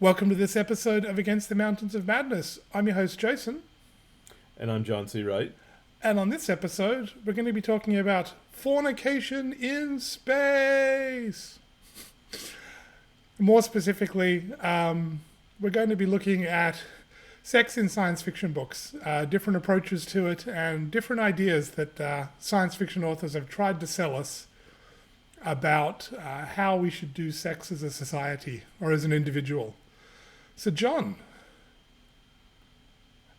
Welcome to this episode of Against the Mountains of Madness. I'm your host, Jason. And I'm John C. Wright. And on this episode, we're going to be talking about fornication in space. More specifically, we're going to be looking at sex in science fiction books, different approaches to it, and different ideas that science fiction authors have tried to sell us about how we should do sex as a society or as an individual. So, John,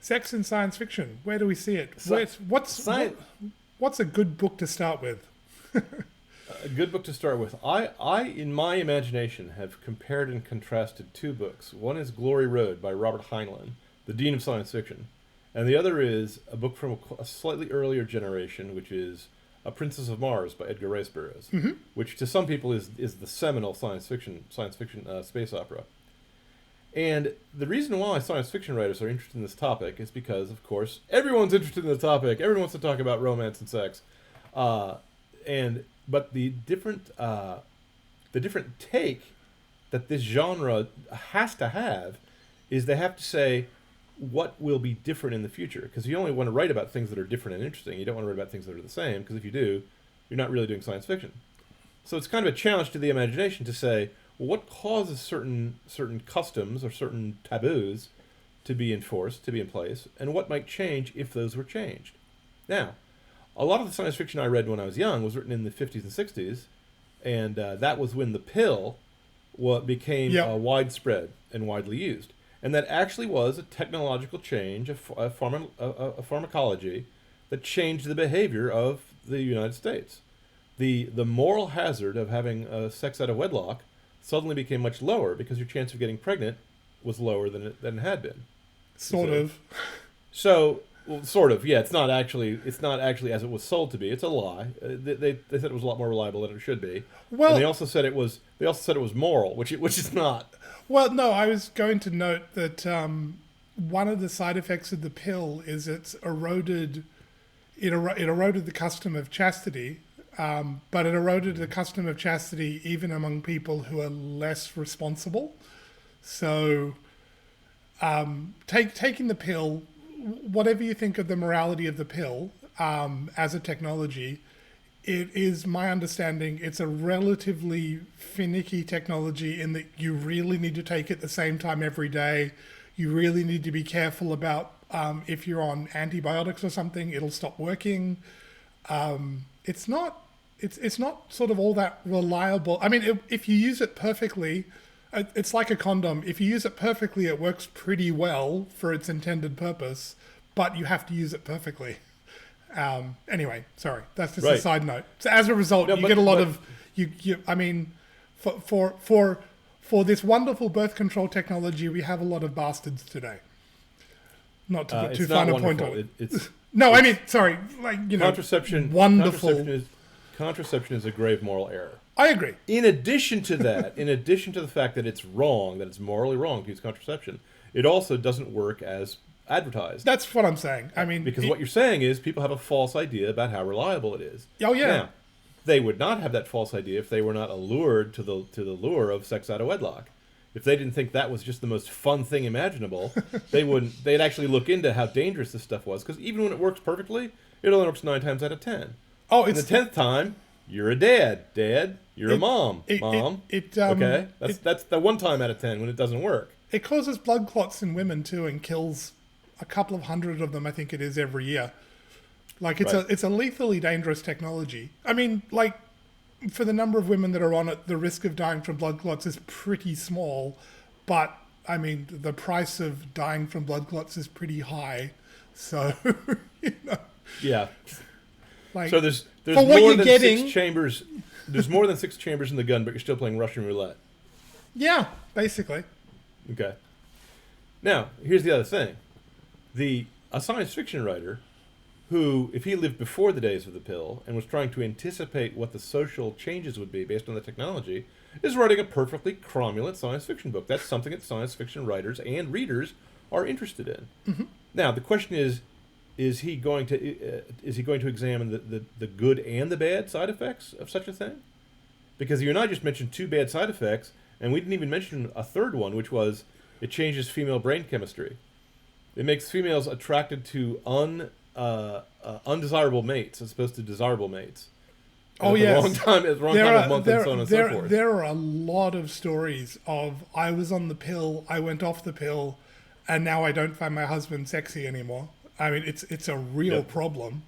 sex in science fiction, where do we see it? What's a good book to start with? A good book to start with. I, in my imagination, have compared and contrasted two books. One is Glory Road by Robert Heinlein, the dean of science fiction. And the other is a book from a slightly earlier generation, which is A Princess of Mars by Edgar Rice Burroughs, which to some people is the seminal science fiction space opera. And the reason why science fiction writers are interested in this topic is because, of course, everyone's interested in the topic. Everyone wants to talk about romance and sex. But the different take that this genre has to have is they have to say what will be different in the future. Because you only want to write about things that are different and interesting. You don't want to write about things that are the same, because if you do, you're not really doing science fiction. So it's kind of a challenge to the imagination to say, well, what causes certain customs or certain taboos to be enforced, to be in place, and what might change if those were changed? Now, a lot of the science fiction I read when I was young was written in the 50s and 60s, and that was when the pill became widespread and widely used. And that actually was a technological change, a pharmacology that changed the behavior of the United States. The moral hazard of having sex out of wedlock suddenly became much lower because your chance of getting pregnant was lower than it had been. Sort of. Well, sort of. Yeah, it's not actually as it was sold to be. It's a lie. They said it was a lot more reliable than it should be. Well, and they also said it was moral, which is not. Well, no, I was going to note that one of the side effects of the pill is it eroded the custom of chastity. But it eroded the custom of chastity even among people who are less responsible. So, taking the pill, whatever you think of the morality of the pill as a technology, it is my understanding it's a relatively finicky technology in that you really need to take it the same time every day. You really need to be careful about if you're on antibiotics or something, it'll stop working. It's not sort of all that reliable. I mean, if you use it perfectly, it's like a condom. If you use it perfectly, it works pretty well for its intended purpose, but you have to use it perfectly. Anyway, sorry, that's just a side note. So as a result, you get a lot of I mean, for this wonderful birth control technology, we have a lot of bastards today. Not to put too fine a point on it. I mean, sorry, contraception. Wonderful. Contraception is a grave moral error. I agree. In addition to that, in addition to the fact that it's wrong, that it's morally wrong to use contraception, it also doesn't work as advertised. That's what I'm saying. I mean, because what you're saying is people have a false idea about how reliable it is. Oh yeah. Now, they would not have that false idea if they were not allured to the lure of sex out of wedlock. If they didn't think that was just the most fun thing imaginable, they'd actually look into how dangerous this stuff was. Because even when it works perfectly, it only works 9 times out of 10. Oh, it's the 10th time, you're a dad. You're a mom. Okay? That's the 1 time out of 10 when it doesn't work. It causes blood clots in women too and kills a couple of hundred of them, I think it is, every year. Like it's a lethally dangerous technology. I mean, like, for the number of women that are on it, the risk of dying from blood clots is pretty small, but I mean, the price of dying from blood clots is pretty high. So, Yeah. Like, so there's for more than 6 chambers. There's more than 6 chambers in the gun, but you're still playing Russian roulette. Yeah, basically. Okay. Now, here's the other thing. A science fiction writer who, if he lived before the days of the pill and was trying to anticipate what the social changes would be based on the technology, is writing a perfectly cromulent science fiction book. That's something that science fiction writers and readers are interested in. Mm-hmm. Now, the question is he going to examine the good and the bad side effects of such a thing? Because you and I just mentioned 2 bad side effects, And we didn't even mention a third one, which was it changes female brain chemistry. It makes females attracted to undesirable mates as opposed to desirable mates. Oh, yes. At the wrong time of month, and so on and so forth. There are a lot of stories of I was on the pill, I went off the pill, and now I don't find my husband sexy anymore. I mean, it's a real problem.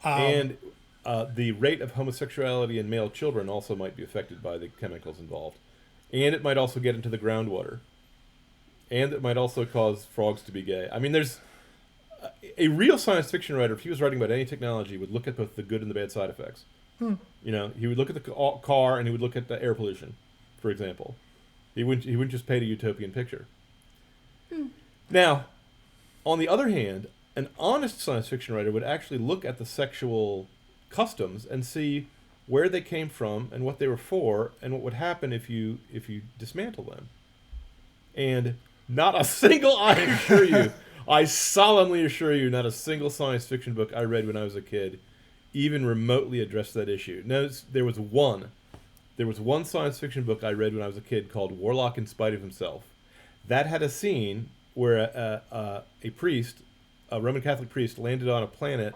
And the rate of homosexuality in male children also might be affected by the chemicals involved. And it might also get into the groundwater. And it might also cause frogs to be gay. I mean, there's a real science fiction writer, if he was writing about any technology, would look at both the good and the bad side effects. You know, he would look at the car and he would look at the air pollution, for example. He wouldn't just paint a utopian picture. Now, on the other hand, an honest science fiction writer would actually look at the sexual customs and see where they came from and what they were for and what would happen if you dismantle them. And not a single, I assure you, I solemnly assure you, not a single science fiction book I read when I was a kid even remotely addressed that issue. Notice there was one science fiction book I read when I was a kid called Warlock in Spite of Himself. That had a scene where a priest, a Roman Catholic priest, landed on a planet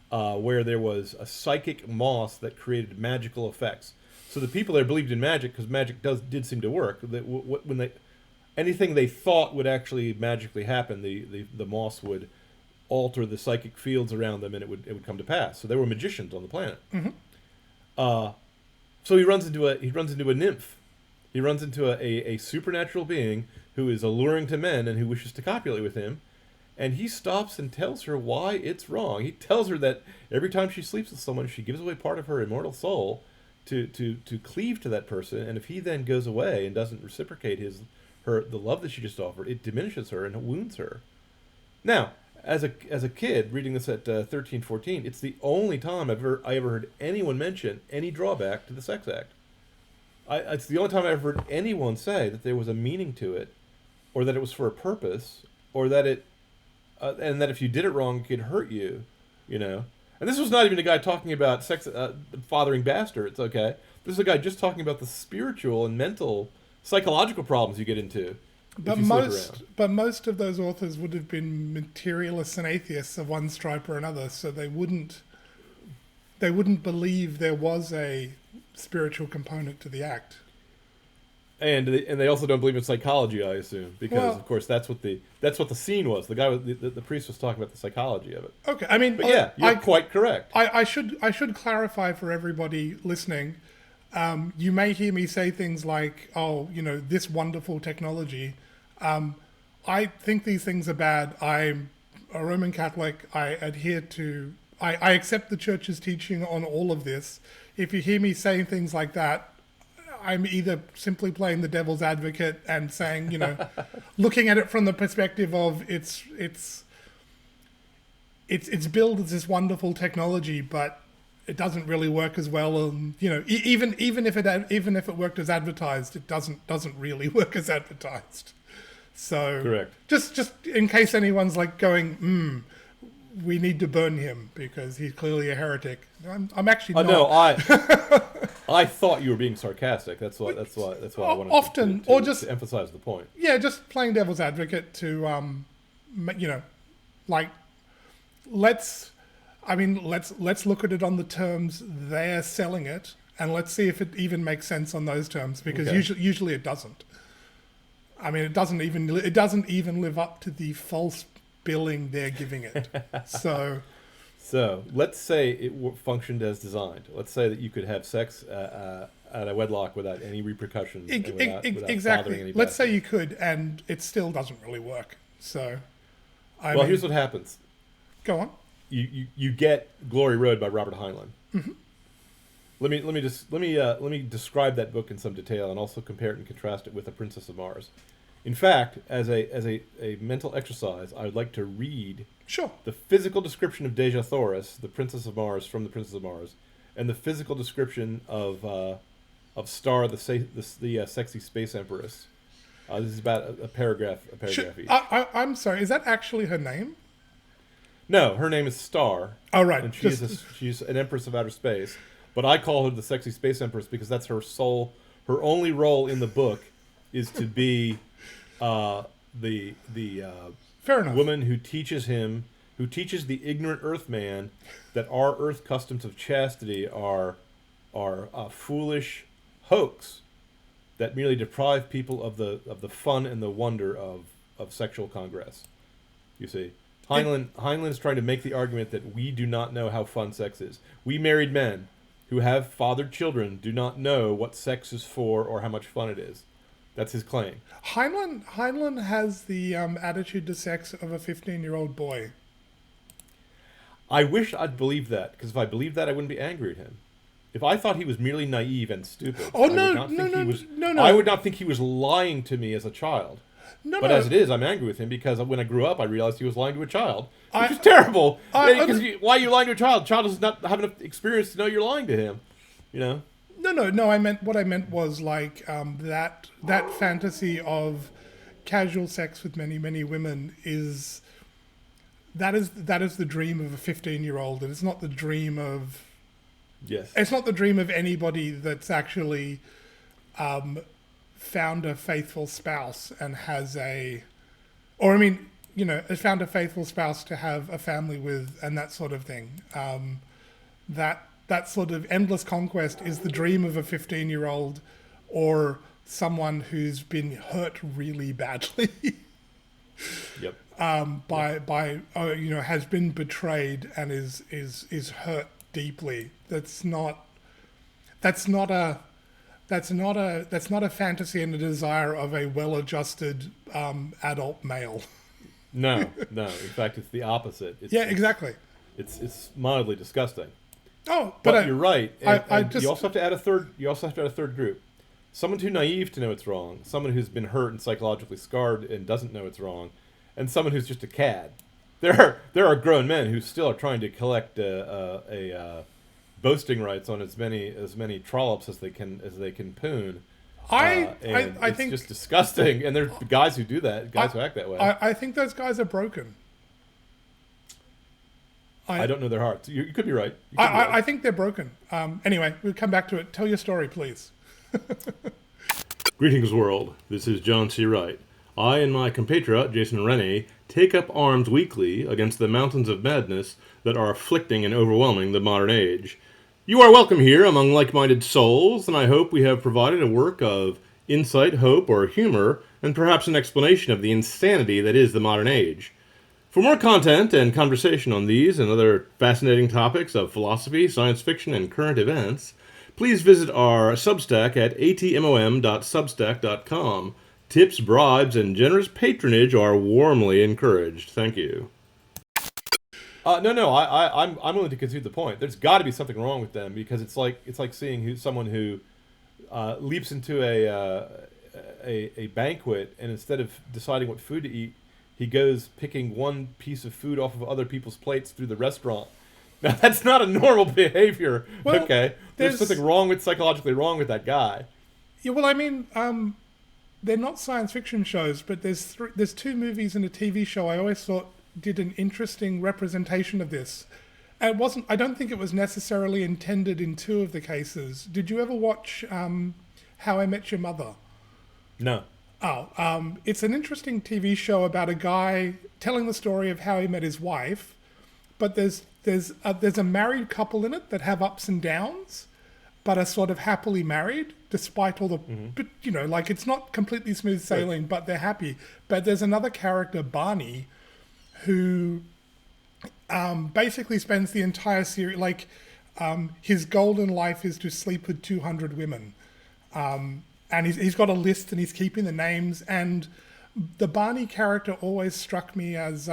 where there was a psychic moss that created magical effects. So the people there believed in magic because magic did seem to work. When anything they thought would actually magically happen, the moss would alter the psychic fields around them, and it would come to pass. So there were magicians on the planet. So he runs into a nymph. He runs into a supernatural being who is alluring to men and who wishes to copulate with him. And he stops and tells her why it's wrong. He tells her that every time she sleeps with someone, she gives away part of her immortal soul to cleave to that person. And if he then goes away and doesn't reciprocate the love that she just offered, it diminishes her and wounds her. Now, as a kid reading this at 13, 14, it's the only time I ever heard anyone mention any drawback to the sex act. It's the only time I ever heard anyone say that there was a meaning to it, or that it was for a purpose, or that it and that if you did it wrong, it could hurt you, you know. And this was not even a guy talking about sex, fathering bastards. Okay, this is a guy just talking about the spiritual and mental, psychological problems you get into. But most of those authors would have been materialists and atheists of one stripe or another, so they wouldn't believe there was a spiritual component to the act. And they also don't believe in psychology, I assume, because of course that's what the scene was. The guy, the priest, was talking about the psychology of it. Okay, I mean, but yeah, you're quite correct. I should clarify for everybody listening. You may hear me say things like, "Oh, you know, this wonderful technology." I think these things are bad. I'm a Roman Catholic. I accept the Church's teaching on all of this. If you hear me saying things like that, I'm either simply playing the devil's advocate and saying, you know, looking at it from the perspective of it's billed as this wonderful technology, but it doesn't really work as well. And you know, even if it worked as advertised, it doesn't really work as advertised. So correct. Just in case anyone's like going, we need to burn him because he's clearly a heretic. I'm actually not. No, I thought you were being sarcastic. That's why I wanted to emphasize the point. Yeah, just playing devil's advocate to you know, like let's look at it on the terms they're selling it, and let's see if it even makes sense on those terms, because usually it doesn't. I mean, it doesn't even live up to the false billing they're giving it. So let's say it functioned as designed. Let's say that you could have sex at a wedlock without any repercussions. Without exactly. Let's say you could, and it still doesn't really work. So, here's what happens. Go on. You get Glory Road by Robert Heinlein. Mm-hmm. Let me describe that book in some detail and also compare it and contrast it with The Princess of Mars. In fact, as a mental exercise, I would like to read the physical description of Dejah Thoris, the Princess of Mars, from The Princess of Mars, and the physical description of Star, the sexy space empress. This is about a paragraph each. I'm sorry, is that actually her name? No, her name is Star. Oh, right. And she's an empress of outer space. But I call her the sexy space empress because that's her sole Her only role in the book is to be the Fair enough. woman who teaches the ignorant Earthman that our Earth customs of chastity are a foolish hoax that merely deprive people of the fun and the wonder of sexual congress. You see, Heinlein is trying to make the argument that we do not know how fun sex is. We married men who have fathered children do not know what sex is for or how much fun it is. That's his claim. Heinlein has the attitude to sex of a 15-year-old boy. I wish I'd believed that, because if I believed that, I wouldn't be angry at him. If I thought he was merely naive and stupid, I would not think he was lying to me as a child. As it is, I'm angry with him because when I grew up, I realized he was lying to a child, which is terrible. Why are you lying to a child? The child does not have enough experience to know you're lying to him. You know? No. What I meant was like that fantasy of casual sex with many women is the dream of a 15-year-old, and it's not the dream of. Yes. It's not the dream of anybody that's actually found a faithful spouse and has found a faithful spouse to have a family with and that sort of thing. That sort of endless conquest is the dream of a 15-year-old or someone who's been hurt really badly. Yep. Has been betrayed and is hurt deeply. That's not a fantasy and a desire of a well-adjusted adult male. No. In fact, it's the opposite. Exactly. It's mildly disgusting. Oh, but you're right. You also have to add a third group. Someone too naive to know it's wrong. Someone who's been hurt and psychologically scarred and doesn't know it's wrong, and someone who's just a cad. There are grown men who still are trying to collect boasting rights on as many trollops as they can poon. I it's think just disgusting, and there's guys who do that, who act that way. I think those guys are broken. I don't know their hearts. You could be right. I think they're broken. Anyway, we'll come back to it. Tell your story, please. Greetings, world. This is John C. Wright. I and my compatriot, Jason Rennie, take up arms weekly against the mountains of madness that are afflicting and overwhelming the modern age. You are welcome here among like-minded souls, and I hope we have provided a work of insight, hope, or humor, and perhaps an explanation of the insanity that is the modern age. For more content and conversation on these and other fascinating topics of philosophy, science fiction, and current events, please visit our Substack at atmom.substack.com. Tips, bribes, and generous patronage are warmly encouraged. Thank you. I'm willing to concede the point. There's got to be something wrong with them, because it's like seeing someone who leaps into a banquet, and instead of deciding what food to eat, he goes picking one piece of food off of other people's plates through the restaurant. Now that's not a normal behavior. Well, okay, there's something psychologically wrong with that guy. Yeah, well, I mean, they're not science fiction shows, but there's two movies and a TV show I always thought did an interesting representation of this. And I don't think it was necessarily intended in two of the cases. Did you ever watch How I Met Your Mother? No. Oh, it's an interesting TV show about a guy telling the story of how he met his wife, but there's a married couple in it that have ups and downs, but are sort of happily married despite all the, but it's not completely smooth sailing, but they're happy. But there's another character, Barney, who basically spends the entire series, his goal in life is to sleep with 200 women. And he's got a list and he's keeping the names. And the Barney character always struck me as,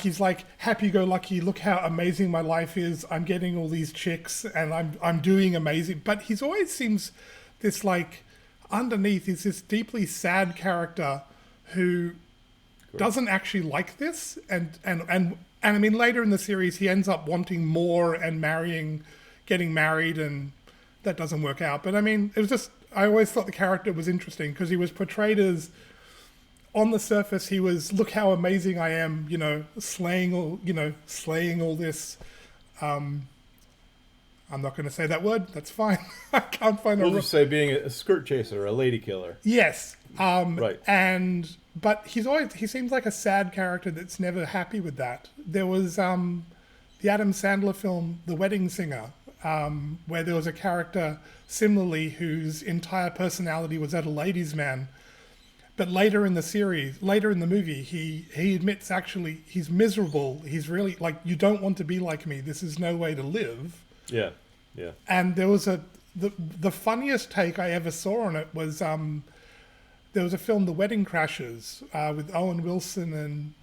he's like happy-go-lucky, look how amazing my life is. I'm getting all these chicks and I'm doing amazing. But he's always seems this underneath is this deeply sad character who doesn't actually like this. And I mean, later in the series, he ends up wanting more and getting married, and that doesn't work out. But I mean, it was just, I always thought the character was interesting because he was portrayed as, on the surface, he was, look how amazing I am, slaying all this, I'm not going to say that word. That's fine. I can't find We'll a... just say being a skirt chaser, a lady killer. Yes. Right. But he seems like a sad character that's never happy with that. There was the Adam Sandler film, The Wedding Singer, where there was a character similarly whose entire personality was that a ladies' man. But later in the movie, he admits actually he's miserable. He's really like, you don't want to be like me. This is no way to live. Yeah. Yeah. And there was the funniest take I ever saw on it was there was a film, The Wedding Crashers, with Owen Wilson and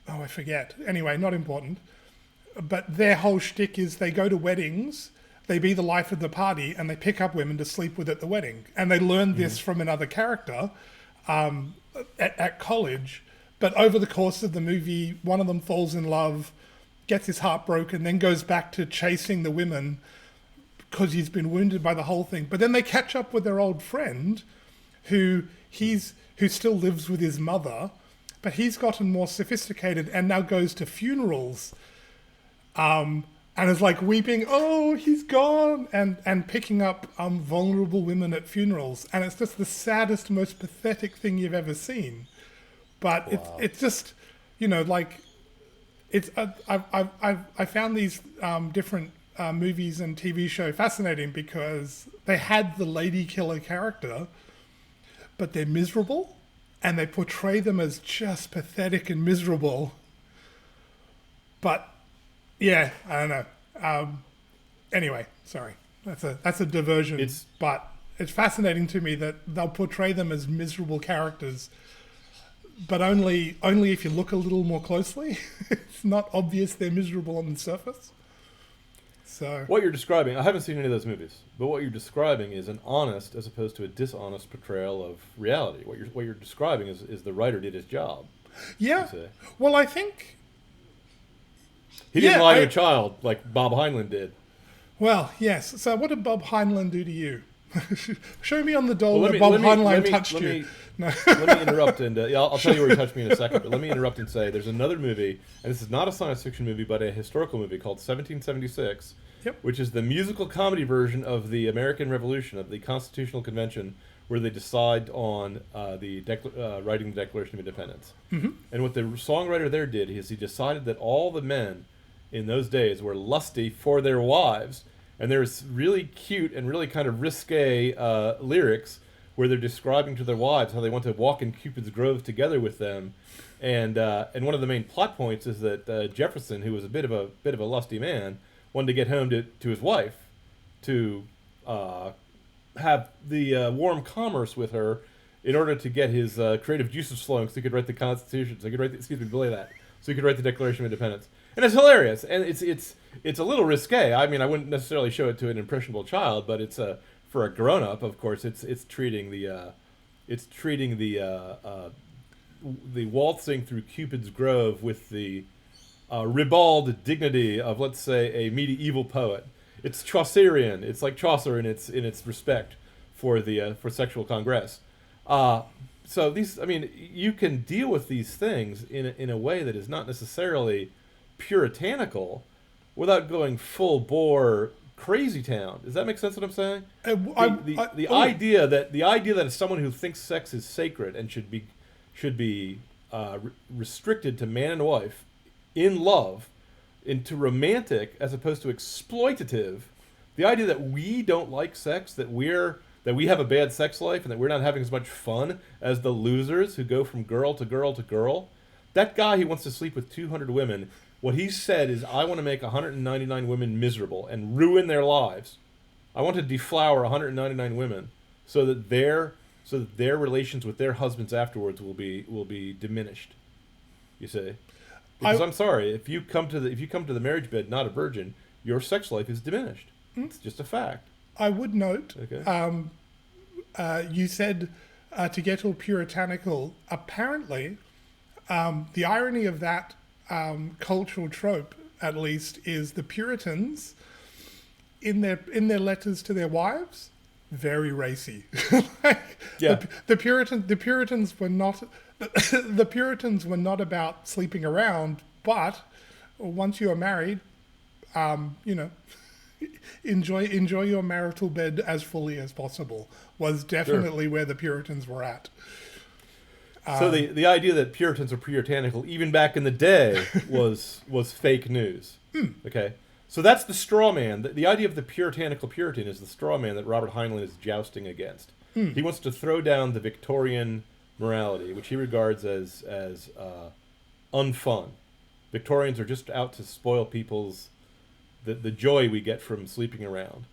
I forget. Anyway, not important. But their whole shtick is they go to weddings, they be the life of the party, and they pick up women to sleep with at the wedding. And they learn this from another character at college. But over the course of the movie, one of them falls in love, gets his heart broken, then goes back to chasing the women because he's been wounded by the whole thing. But then they catch up with their old friend who still lives with his mother, but he's gotten more sophisticated and now goes to funerals and is like weeping, oh, he's gone, and picking up vulnerable women at funerals. And it's just the saddest, most pathetic thing you've ever seen. But Wow. it's just, like, it's I found these different movies and TV show fascinating because they had the lady killer character, but they're miserable, and they portray them as just pathetic and miserable. But yeah, I don't know. Anyway, sorry, that's a diversion. But it's fascinating to me that they'll portray them as miserable characters, but only if you look a little more closely. It's not obvious they're miserable on the surface. So What you're describing, I haven't seen any of those movies, but what you're describing is an honest as opposed to a dishonest portrayal of reality. What you're describing is the writer did his job. yeah, You say. well, I think He didn't lie to a child like Bob Heinlein did. Well, yes. So what did Bob Heinlein do to you? Show me on the doll Well, where Bob Heinlein touched you. No. Let me interrupt, and I'll tell you where he touched me in a second, but let me interrupt and say there's another movie, and this is not a science fiction movie, but a historical movie called 1776, Yep. which is the musical comedy version of the American Revolution, of the Constitutional Convention, where they decide on writing the Declaration of Independence. Mm-hmm. And what the songwriter there did is he decided that all the men in those days were lusty for their wives. And there's really cute and really kind of risque lyrics where they're describing to their wives how they want to walk in Cupid's grove together with them. And one of the main plot points is that Jefferson, who was a bit of a lusty man, wanted to get home to his wife to have the warm commerce with her in order to get his creative juices flowing so he could write the Constitution, so he could write so he could write the Declaration of Independence. And it's hilarious, and it's a little risque. I mean, I wouldn't necessarily show it to an impressionable child, but it's for a grown up, of course, it's treating the waltzing through Cupid's grove with the ribald dignity of, let's say, a medieval poet. It's Chaucerian. It's like Chaucer in its respect for sexual congress. So these, I mean, you can deal with these things in a way that is not necessarily puritanical without going full bore crazy town. Does that make sense what I'm saying? The idea that someone who thinks sex is sacred and should be restricted to man and wife in love, into romantic as opposed to exploitative, the idea that we don't like sex, that we have a bad sex life and that we're not having as much fun as the losers who go from girl to girl to girl. That guy who wants to sleep with 200 women, what he said is, I want to make 199 women miserable and ruin their lives. I want to deflower 199 women so that their relations with their husbands afterwards will be diminished. You see? Because I'm sorry, if you come to the marriage bed not a virgin, your sex life is diminished. It's just a fact. I would note, Okay. you said to get all puritanical. Apparently, the irony of that cultural trope, at least, is the Puritans, in their letters to their wives, very racy. Yeah. The Puritans were not the Puritans were not about sleeping around, but once you are married, enjoy your marital bed as fully as possible was definitely where the Puritans were at. So the idea that Puritans are puritanical even back in the day was fake news. Okay, so that's the straw man. The idea of the puritanical Puritan is the straw man that Robert Heinlein is jousting against. He wants to throw down the Victorian morality, which he regards as unfun. Victorians are just out to spoil people's the joy we get from sleeping around.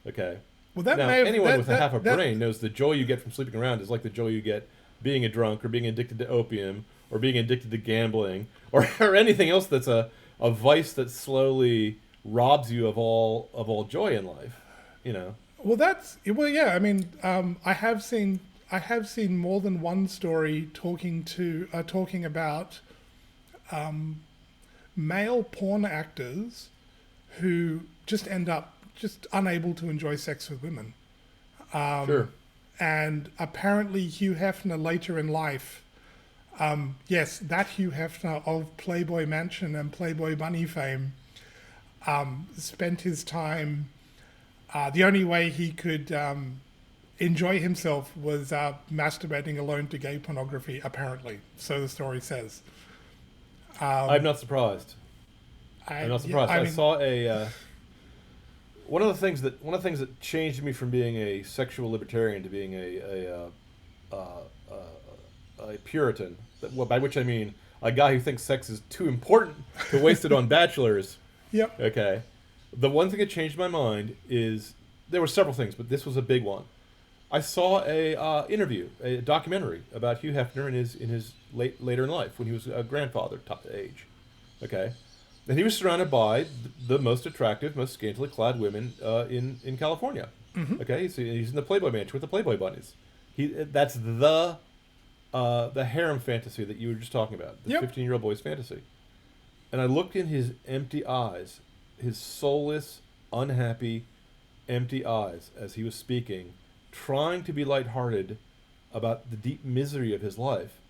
Okay. Well, that now may have, anyone that, with that, a half a that, brain knows the joy you get from sleeping around is like the joy you get being a drunk or being addicted to opium or being addicted to gambling or anything else that's a vice that slowly robs you of all joy in life. You know. Well, yeah. I mean, I have seen more than one story talking about male porn actors who just end up just unable to enjoy sex with women. Sure. And apparently Hugh Hefner later in life, yes, that Hugh Hefner of Playboy Mansion and Playboy Bunny fame, spent his time, the only way he could enjoy himself was masturbating alone to gay pornography, apparently. So the story says. I'm not surprised. I'm not surprised. Yeah, I saw a one of the things that changed me from being a sexual libertarian to being a Puritan. By which I mean a guy who thinks sex is too important to waste it on bachelors. Yep. Okay. The one thing that changed my mind is there were several things, but this was a big one. I saw a documentary about Hugh Hefner in his later in life when he was a grandfather age. Okay. And he was surrounded by the most attractive, most scantily clad women in California. Mm-hmm. Okay, he's in the Playboy Mansion with the Playboy bunnies. That's the harem fantasy that you were just talking about, the 15-year-old boy's fantasy. And I looked in his empty eyes, his soulless, unhappy, empty eyes as he was speaking, trying to be lighthearted about the deep misery of his life.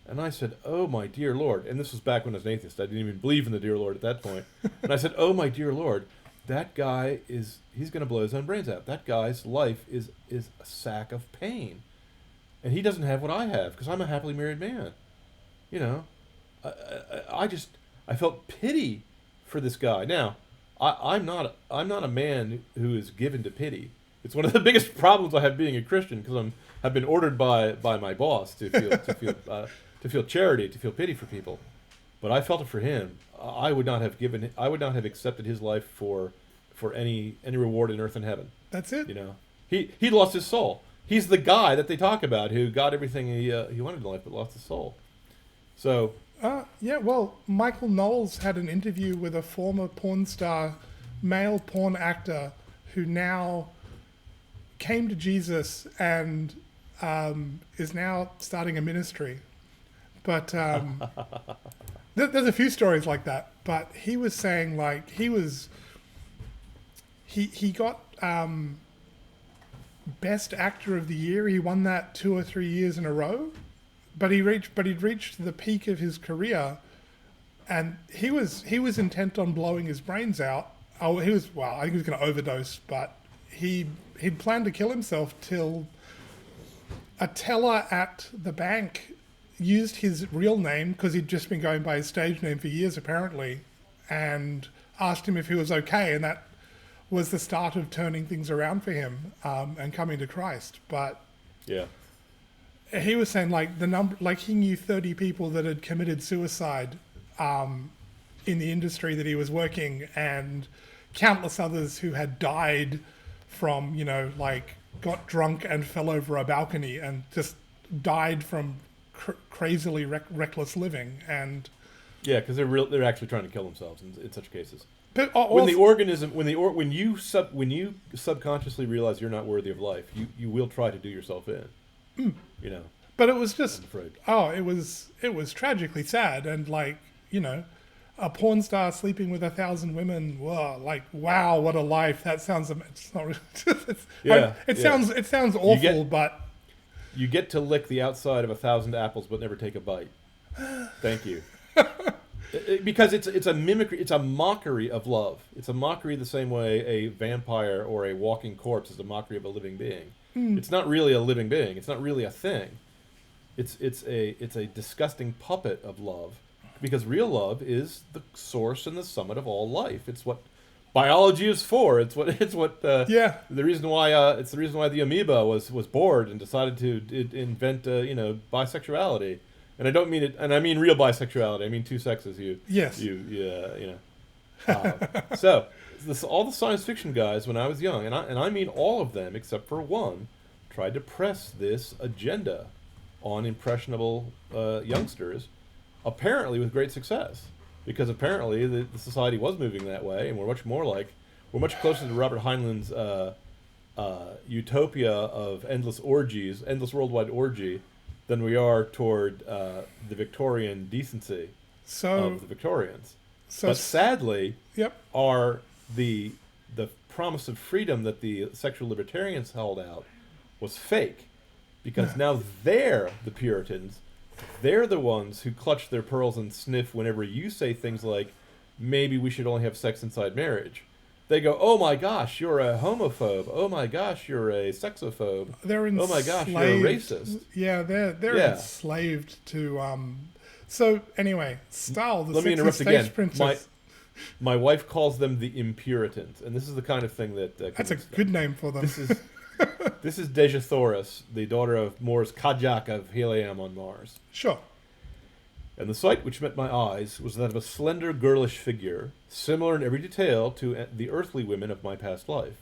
And I said, "Oh, my dear Lord." And this was back when I was an atheist. I didn't even believe in the dear Lord at that point. And I said, "Oh, my dear Lord, that guy he's going to blow his own brains out. That guy's life is a sack of pain. And he doesn't have what I have because I'm a happily married man." You know, I felt pity for this guy. Now, I'm not a man who is given to pity. It's one of the biggest problems I have being a Christian because I've been ordered by my boss to feel charity, to feel pity for people. But I felt it for him. I would not have accepted his life for any reward in earth and heaven. That's it. You know, he lost his soul. He's the guy that they talk about who got everything he wanted in life but lost his soul. So. Yeah, well, Michael Knowles had an interview with a former porn star, male porn actor, who now came to Jesus and is now starting a ministry. But there's a few stories like that. But he was saying, like, he got Best Actor of the Year. He won that 2 or 3 years in a row. But he'd reached the peak of his career, and he was intent on blowing his brains out. I think he was going to overdose, but he'd planned to kill himself till a teller at the bank used his real name because he'd just been going by his stage name for years apparently, and asked him if he was okay, and that was the start of turning things around for him and coming to Christ. But yeah. He was saying he knew 30 people that had committed suicide in the industry that he was working, and countless others who had died from, got drunk and fell over a balcony and just died from crazily reckless living. And yeah, because they're actually trying to kill themselves in such cases. But when you subconsciously realize you're not worthy of life, you will try to do yourself in. You know, but it was just it was tragically sad, and a porn star sleeping with 1,000 women. Wow, what a life! That sounds. It's not. It sounds awful, but you get to lick the outside of 1,000 apples, but never take a bite. Thank you. Because it's a mimicry, it's a mockery of love. It's a mockery the same way a vampire or a walking corpse is a mockery of a living being. It's not really a living being. It's not really a thing. It's a disgusting puppet of love, because real love is the source and the summit of all life. It's what biology is for. It's what Yeah. the reason why it's the reason why the amoeba was bored and decided to invent bisexuality. And I don't mean it, and I mean real bisexuality. I mean two sexes. Yes. So all the science fiction guys when I was young, and I mean all of them except for one, tried to press this agenda on impressionable youngsters, apparently with great success, because apparently the society was moving that way, and we're much closer to Robert Heinlein's utopia of endless worldwide orgy, than we are toward the Victorian decency of the Victorians. But sadly, are the promise of freedom that the sexual libertarians held out was fake, because now they're the Puritans. They're the ones who clutch their pearls and sniff whenever you say things like, maybe we should only have sex inside marriage. They go, oh my gosh, you're a homophobe. Oh my gosh, you're a sexophobe. They're enslaved. Oh my gosh, you're a racist. Yeah, they're enslaved to. So anyway, Stahl, the Let me sexy interrupt stage again. princess. My wife calls them the Impuritans, and this is the kind of thing that That's a good name for them. This is Dejah Thoris, the daughter of Mor's Kajak of Helium on Mars. Sure. And the sight which met my eyes was that of a slender, girlish figure, similar in every detail to the earthly women of my past life.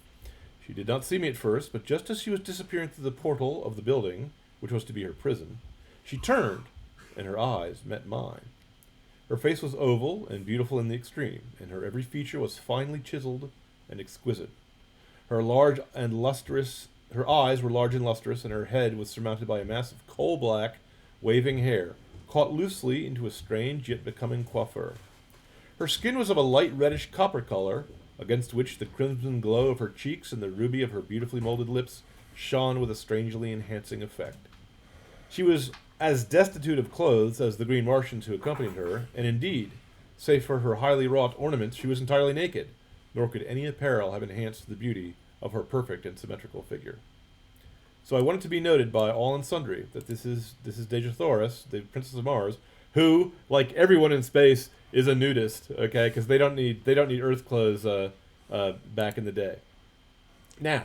She did not see me at first, but just as she was disappearing through the portal of the building, which was to be her prison, she turned, and her eyes met mine. Her face was oval and beautiful in the extreme, and her every feature was finely chiseled and exquisite. Her eyes were large and lustrous, and her head was surmounted by a mass of coal-black, waving hair, caught loosely into a strange yet becoming coiffure. Her skin was of a light reddish copper color, against which the crimson glow of her cheeks and the ruby of her beautifully molded lips shone with a strangely enhancing effect. She was as destitute of clothes as the green Martians who accompanied her, and indeed, save for her highly wrought ornaments, she was entirely naked, nor could any apparel have enhanced the beauty of her perfect and symmetrical figure. So I want it to be noted by all and sundry that this is Dejah Thoris, the Princess of Mars, who, like everyone in space, is a nudist. Okay, because they don't need Earth clothes back in the day. Now,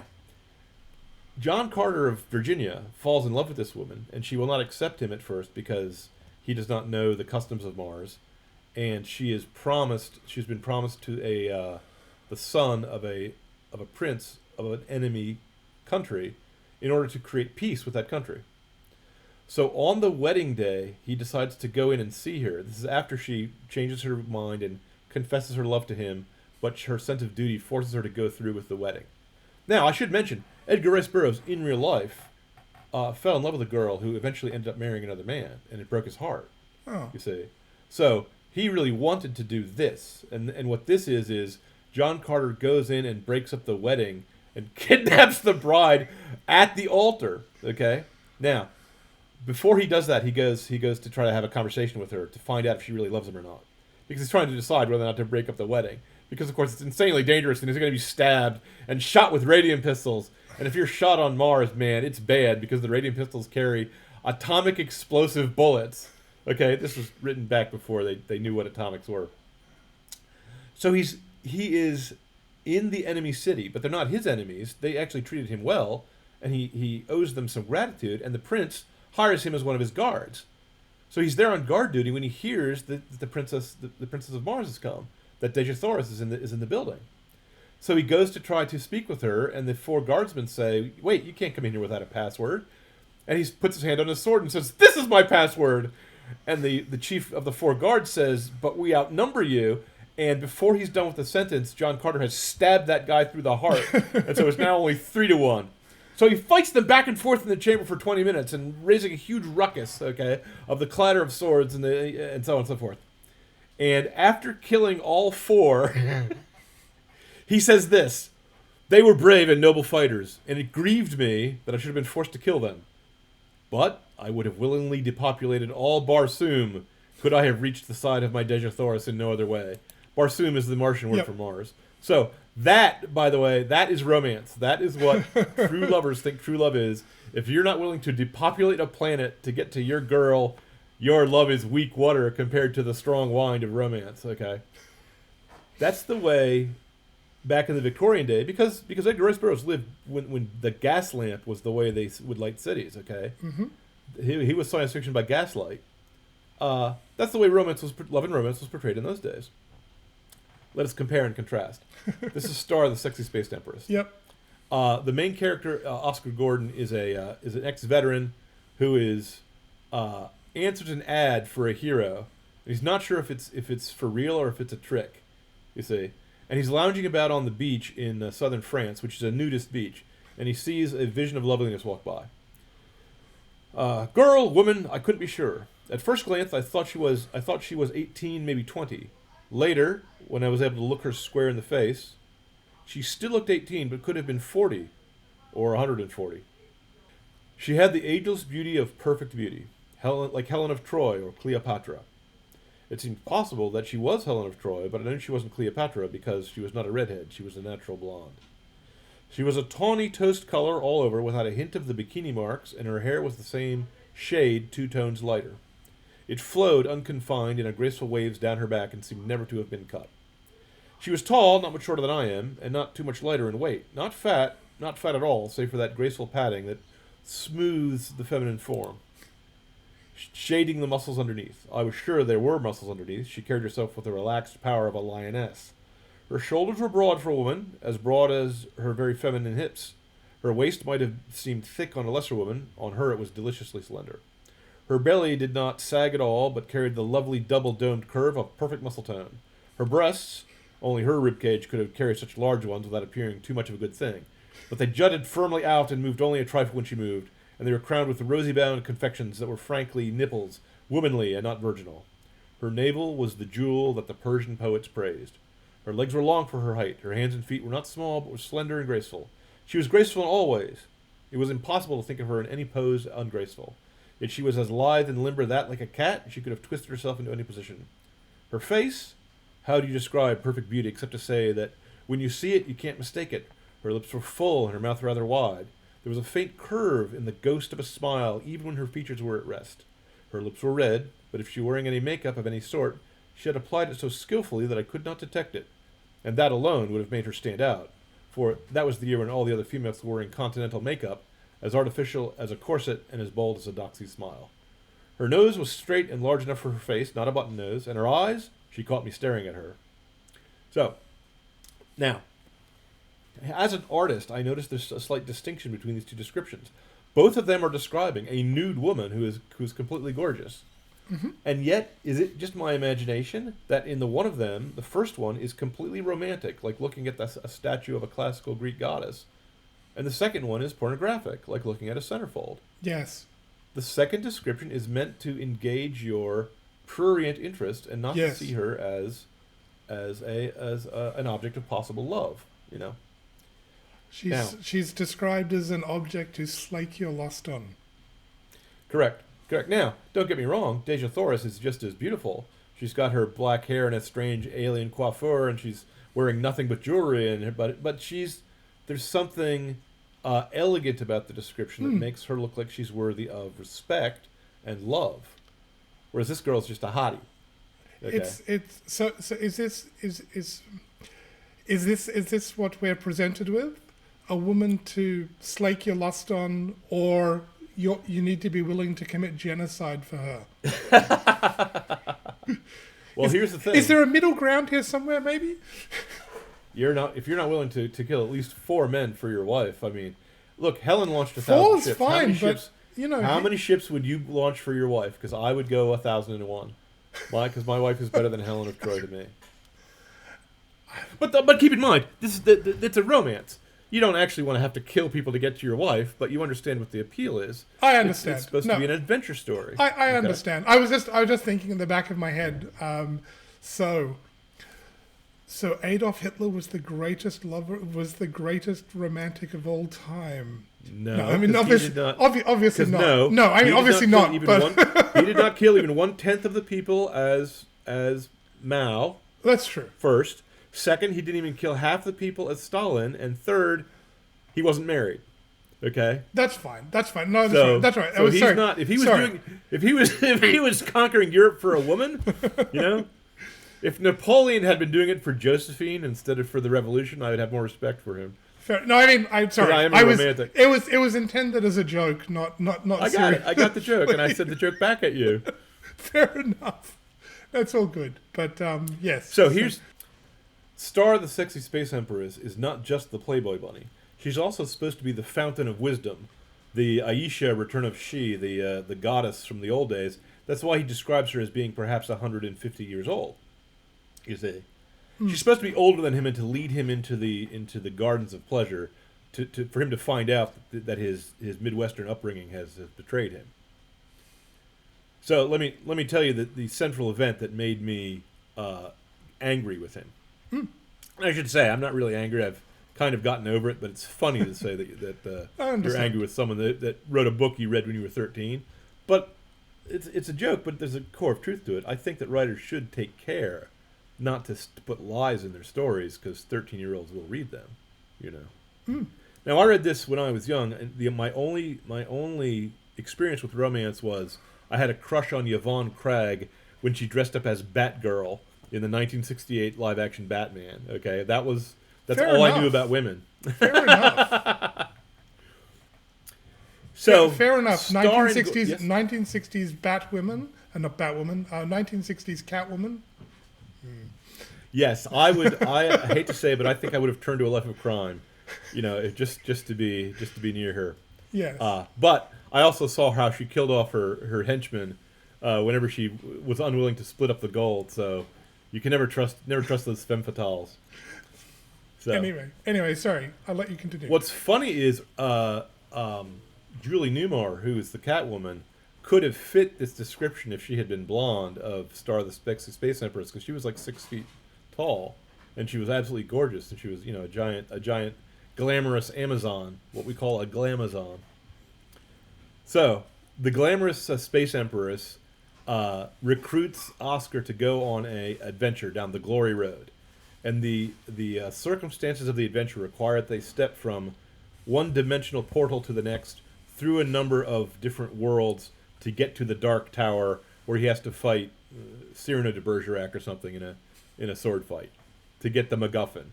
John Carter of Virginia falls in love with this woman, and she will not accept him at first because he does not know the customs of Mars, and she's been promised to the son of a prince of an enemy country, in order to create peace with that country. So on the wedding day, he decides to go in and see her. This is after she changes her mind and confesses her love to him, but her sense of duty forces her to go through with the wedding. Now, I should mention, Edgar Rice Burroughs, in real life, fell in love with a girl who eventually ended up marrying another man, and it broke his heart, you see. So he really wanted to do this, and what this is John Carter goes in and breaks up the wedding and kidnaps the bride at the altar. Okay? Now, before he does that, he goes to try to have a conversation with her to find out if she really loves him or not. Because he's trying to decide whether or not to break up the wedding. Because, of course, it's insanely dangerous, and he's going to be stabbed and shot with radium pistols. And if you're shot on Mars, man, it's bad, because the radium pistols carry atomic explosive bullets. Okay? This was written back before they knew what atomics were. So he is in the enemy city, but they're not his enemies. They actually treated him well, and he owes them some gratitude, and the prince hires him as one of his guards. So he's there on guard duty when he hears that the princess of Mars has come, that Dejah Thoris is in the building. So he goes to try to speak with her, and the 4 guardsmen say, wait, you can't come in here without a password. And he puts his hand on his sword and says, this is my password. And the chief of the 4 guards says, but we outnumber you. And before he's done with the sentence, John Carter has stabbed that guy through the heart. And so it's now only 3-1. So he fights them back and forth in the chamber for 20 minutes and raising a huge ruckus, okay, of the clatter of swords and so on and so forth. And after killing all 4, he says this: they were brave and noble fighters, and it grieved me that I should have been forced to kill them. But I would have willingly depopulated all Barsoom Could I have reached the side of my Dejathoris in no other way? Barsum is the Martian word Yep. for Mars. So that, by the way, that is romance. That is what true lovers think true love is. If you're not willing to depopulate a planet to get to your girl, your love is weak water compared to the strong wine of romance. Okay, that's the way back in the Victorian day, because Edgar Rice Burroughs lived when the gas lamp was the way they would light cities. Okay, he was science fiction by gaslight. That's the way love and romance was portrayed in those days. Let us compare and contrast. This is Star, the Sexy Space Empress. Yep. The main character, Oscar Gordon, is an ex-veteran who is answered an ad for a hero. He's not sure if it's for real or if it's a trick. You see, and he's lounging about on the beach in southern France, which is a nudist beach, and he sees a vision of loveliness walk by. Girl, woman, I couldn't be sure. At first glance, I thought she was 18, maybe 20. Later, when I was able to look her square in the face, she still looked 18, but could have been 40 or 140. She had the ageless beauty of perfect beauty, like Helen of Troy or Cleopatra. It seemed possible that she was Helen of Troy, but I knew she wasn't Cleopatra because she was not a redhead, she was a natural blonde. She was a tawny toast color all over without a hint of the bikini marks, and her hair was the same shade, 2 tones lighter. It flowed unconfined in graceful waves down her back and seemed never to have been cut. She was tall, not much shorter than I am, and not too much lighter in weight. Not fat at all, save for that graceful padding that smooths the feminine form, shading the muscles underneath. I was sure there were muscles underneath. She carried herself with the relaxed power of a lioness. Her shoulders were broad for a woman, as broad as her very feminine hips. Her waist might have seemed thick on a lesser woman. On her it was deliciously slender. Her belly did not sag at all, but carried the lovely double-domed curve of perfect muscle tone. Her breasts, only her ribcage could have carried such large ones without appearing too much of a good thing. But they jutted firmly out and moved only a trifle when she moved, and they were crowned with rosy-bound confections that were frankly nipples, womanly and not virginal. Her navel was the jewel that the Persian poets praised. Her legs were long for her height. Her hands and feet were not small, but were slender and graceful. She was graceful in all ways. It was impossible to think of her in any pose ungraceful. Yet she was as lithe and limber that, like a cat, she could have twisted herself into any position. Her face? How do you describe perfect beauty except to say that when you see it, you can't mistake it? Her lips were full and her mouth rather wide. There was a faint curve in the ghost of a smile, even when her features were at rest. Her lips were red, but if she were wearing any makeup of any sort, she had applied it so skillfully that I could not detect it. And that alone would have made her stand out, for that was the year when all the other females were wearing continental makeup, as artificial as a corset and as bold as a doxy smile. Her nose was straight and large enough for her face, not a button nose, and her eyes, she caught me staring at her. So, now, as an artist, I noticed there's a slight distinction between these two descriptions. Both of them are describing a nude woman who is completely gorgeous. Mm-hmm. And yet, is it just my imagination that in the one of them, the first one is completely romantic, like looking at a statue of a classical Greek goddess, and the second one is pornographic, like looking at a centerfold? Yes. The second description is meant to engage your prurient interest and not to see her as an object of possible love. You know. She's described as an object to slake your lust on. Correct. Now, don't get me wrong, Dejathoris is just as beautiful. She's got her black hair and a strange alien coiffure, and she's wearing nothing but jewelry, but there's something elegant about the description that makes her look like she's worthy of respect and love, whereas this girl's just a hottie. Okay. So is this what we're presented with? A woman to slake your lust on, or you need to be willing to commit genocide for her? Well, here's the thing. Is there a middle ground here somewhere, maybe? If you're not willing to kill at least 4 men for your wife, I mean, look, Helen launched 1,000 ships. Fine, how many ships would you launch for your wife? Because I would go 1,001. Why? Because my wife is better than Helen of Troy to me. But keep in mind, it's a romance. You don't actually want to have to kill people to get to your wife, but you understand what the appeal is. I understand. It's supposed to be an adventure story. I understand. I was just thinking in the back of my head. So Adolf Hitler was the greatest romantic of all time. No, I No, mean, 'cause he did not. obviously 'Cause not. No, I he mean, did obviously kill not. even But he did not kill even 1/10 of the people as Mao. that's true. First, second, he didn't even kill half the people as Stalin, and third, he wasn't married. Okay, That's fine. That's fine. No, that's so right. That's right. I so was he's sorry. not. If he was Sorry. doing, if he was conquering Europe for a woman, you know, if Napoleon had been doing it for Josephine instead of for the revolution, I would have more respect for him. Fair. No, I mean, I'm sorry. I am a romantic. It was intended as a joke, not I got serious. it. I got the joke, and I said the joke back at you. Fair enough. That's all good. But yes. So here's Star, the Sexy Space Empress, is not just the Playboy bunny. She's also supposed to be the fountain of wisdom, the Aisha, return of She, the goddess from the old days. That's why he describes her as being perhaps 150 years old. You see, she's supposed to be older than him and to lead him into the gardens of pleasure, for him to find out that his Midwestern upbringing has betrayed him. So let me tell you the central event that made me angry with him. I should say I'm not really angry. I've kind of gotten over it, but it's funny to say that you're angry with someone that wrote a book you read when you were 13. But it's a joke, but there's a core of truth to it. I think that writers should take care not to put lies in their stories, because 13-year-olds will read them, you know. Now, I read this when I was young, and my only experience with romance was I had a crush on Yvonne Craig when she dressed up as Batgirl in the 1968 live-action Batman. Okay, that's Fair all enough. I knew about women. Fair enough. So fair enough. Star and 1960s, yes. 1960s Batwoman, not Batwoman. 1960s Catwoman. Yes, I would. I hate to say it, but I think I would have turned to a life of crime, you know, just to be near her. Yes. But I also saw how she killed off her henchmen whenever she was unwilling to split up the gold. So you can never trust those femme fatales. So Anyway, sorry. I'll let you continue. what's funny is Julie Newmar, who is the Catwoman, could have fit this description if she had been blonde of Star the Sexy Space Empress, because she was like 6 feet tall, and she was absolutely gorgeous, and she was, you know, a giant glamorous Amazon, what we call a glamazon. So the glamorous Space Empress recruits Oscar to go on a adventure down the Glory Road, and the circumstances of the adventure require that they step from one dimensional portal to the next through a number of different worlds to get to the Dark Tower, where he has to fight Cyrano de Bergerac or something in a sword fight to get the MacGuffin,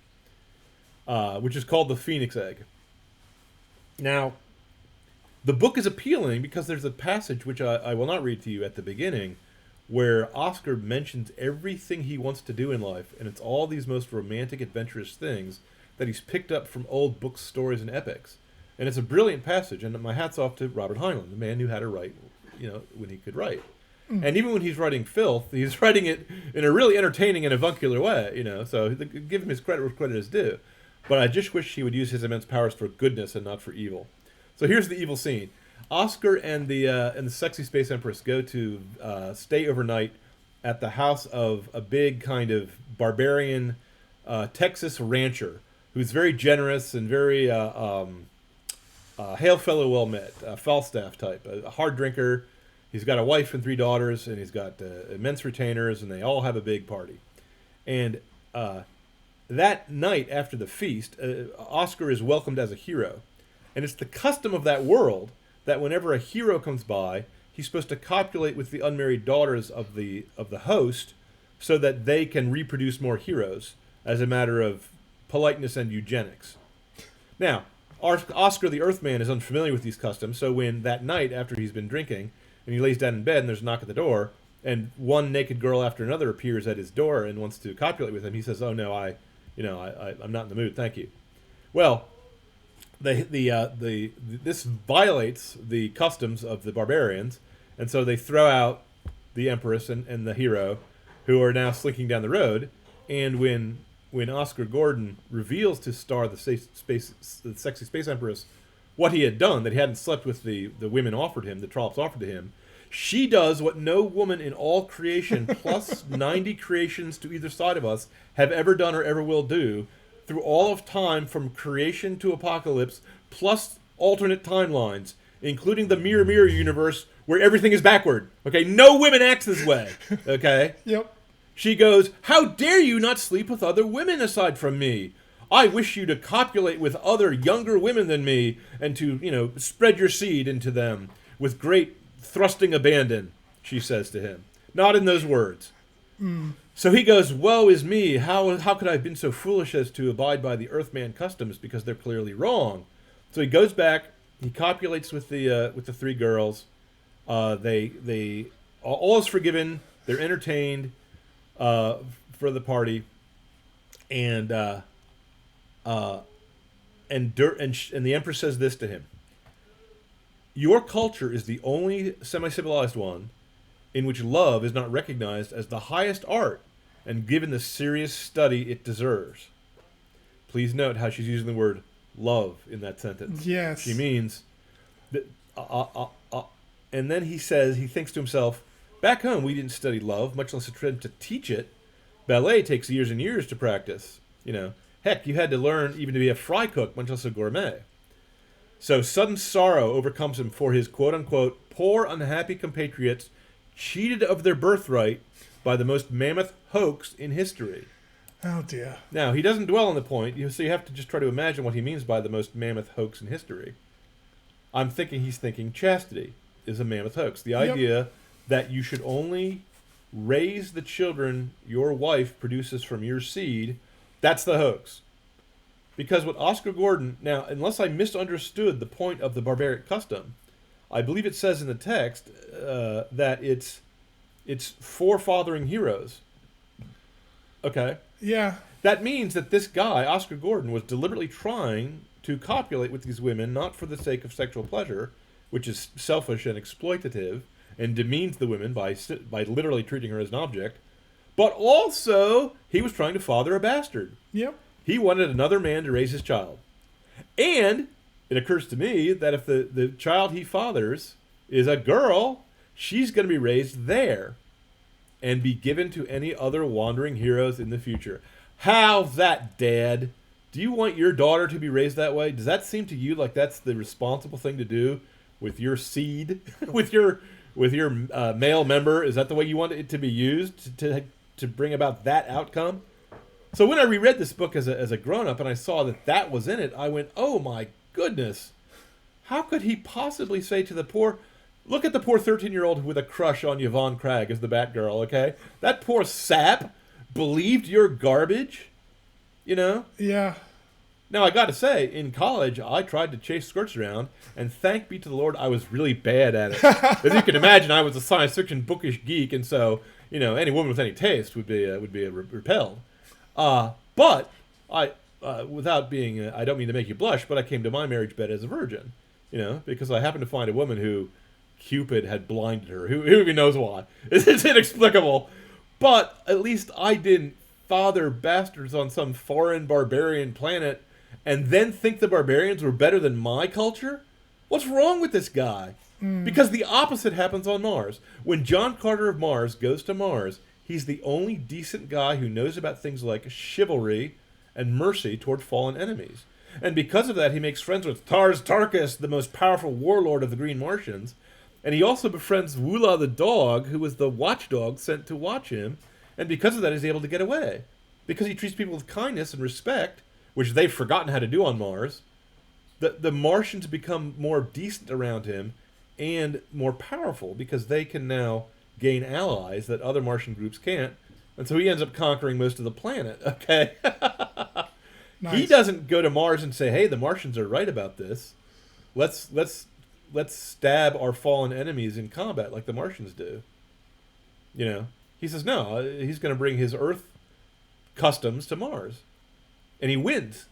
which is called the Phoenix Egg. Now, the book is appealing because there's a passage which I will not read to you at the beginning, where Oscar mentions everything he wants to do in life, and it's all these most romantic, adventurous things that he's picked up from old books, stories, and epics. And it's a brilliant passage, and my hat's off to Robert Heinlein, the man who had to write, you know, when he could write. And even when he's writing filth, he's writing it in a really entertaining and avuncular way, you know, so give him his credit where credit is due. But I just wish he would use his immense powers for goodness and not for evil. So here's the evil scene. Oscar and the Sexy Space Empress go to stay overnight at the house of a big kind of barbarian Texas rancher who's very generous and very hail fellow well met, Falstaff type, a hard drinker. He's got a wife and 3 daughters, and he's got immense retainers, and they all have a big party. And that night after the feast, Oscar is welcomed as a hero. And it's the custom of that world that whenever a hero comes by, he's supposed to copulate with the unmarried daughters of the host so that they can reproduce more heroes as a matter of politeness and eugenics. Now, Oscar the Earthman is unfamiliar with these customs, so when that night after he's been drinking and he lays down in bed and there's a knock at the door and one naked girl after another appears at his door and wants to copulate with him, he says, "Oh no, I'm not in the mood, thank you." Well, this violates the customs of the barbarians, and so they throw out the Empress and the hero, who are now slinking down the road. And when Oscar Gordon reveals to Star the Sexy Space Empress what he had done, that he hadn't slept with the women offered him, the trollops offered to him, she does what no woman in all creation, plus 90 creations to either side of us, have ever done or ever will do, through all of time from creation to apocalypse, plus alternate timelines, including the Mirror Mirror universe where everything is backward. Okay, no women act this way. Okay? Yep. She goes, "How dare you not sleep with other women aside from me? I wish you to copulate with other younger women than me and to, spread your seed into them with great thrusting abandon," she says to him. Not in those words. So he goes, "Woe is me. How could I have been so foolish as to abide by the Earthman customs because they're clearly wrong?" So he goes back. He copulates with the three girls. They all is forgiven. They're entertained for the party, and the Empress says this to him: "Your culture is the only semi-civilized one in which love is not recognized as the highest art and given the serious study it deserves." Please note how she's using the word love in that sentence. Yes. She means that, and then he says, he thinks to himself, "Back home we didn't study love, much less attempt to teach it. Ballet takes years and years to practice. Heck, you had to learn even to be a fry cook, much less a gourmet." So sudden sorrow overcomes him for his quote-unquote poor, unhappy compatriots cheated of their birthright by the most mammoth hoax in history. Oh, dear. Now, he doesn't dwell on the point, so you have to just try to imagine what he means by the most mammoth hoax in history. I'm thinking he's thinking chastity is a mammoth hoax. The idea that you should only raise the children your wife produces from your seed, that's the hoax. Because what Oscar Gordon, now, unless I misunderstood the point of the barbaric custom, I believe it says in the text that it's forefathering heroes. Okay? Yeah. That means that this guy, Oscar Gordon, was deliberately trying to copulate with these women, not for the sake of sexual pleasure, which is selfish and exploitative, and demeans the women by literally treating her as an object, but also he was trying to father a bastard. Yep. He wanted another man to raise his child. And it occurs to me that if the child he fathers is a girl, she's going to be raised there and be given to any other wandering heroes in the future. How's that, Dad? Do you want your daughter to be raised that way? Does that seem to you like that's the responsible thing to do with your seed, with your male member? Is that the way you want it to be used to bring about that outcome? So when I reread this book as a grown-up and I saw that was in it, I went, oh my goodness. How could he possibly say to the poor... Look at the poor 13-year-old with a crush on Yvonne Cragg as the Batgirl, okay? That poor sap believed your garbage, Yeah. Now, I got to say, in college, I tried to chase skirts around, and thank be to the Lord, I was really bad at it. As you can imagine, I was a science fiction bookish geek, and so, any woman with any taste would be repelled. But I, without being, I don't mean to make you blush, but I came to my marriage bed as a virgin, because I happened to find a woman who Cupid had blinded her. Who even knows why? It's inexplicable. But at least I didn't father bastards on some foreign barbarian planet and then think the barbarians were better than my culture? What's wrong with this guy? Because the opposite happens on Mars. When John Carter of Mars goes to Mars, he's the only decent guy who knows about things like chivalry and mercy toward fallen enemies. And because of that, he makes friends with Tars Tarkas, the most powerful warlord of the Green Martians. And he also befriends Woola the dog, who was the watchdog sent to watch him. And because of that, he's able to get away. Because he treats people with kindness and respect, which they've forgotten how to do on Mars, the Martians become more decent around him and more powerful because they can now gain allies that other Martian groups can't. And so he ends up conquering most of the planet, okay? Nice. He doesn't go to Mars and say, hey, the Martians are right about this. Let's stab our fallen enemies in combat like the Martians do. He says no. He's going to bring his Earth customs to Mars, and he wins.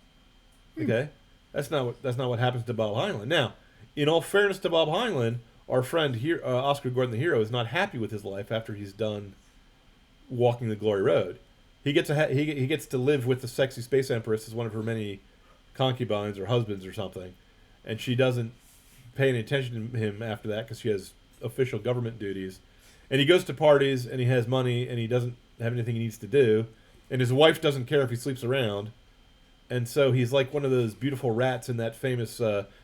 Okay, that's not what happens to Bob Heinlein. Now, in all fairness to Bob Heinlein, our friend here, Oscar Gordon the hero, is not happy with his life after he's done walking the glory road. He gets to live with the sexy space empress as one of her many concubines or husbands or something, and she doesn't pay any attention to him after that because she has official government duties. And he goes to parties and he has money and he doesn't have anything he needs to do, and his wife doesn't care if he sleeps around. And so he's like one of those beautiful rats in that famous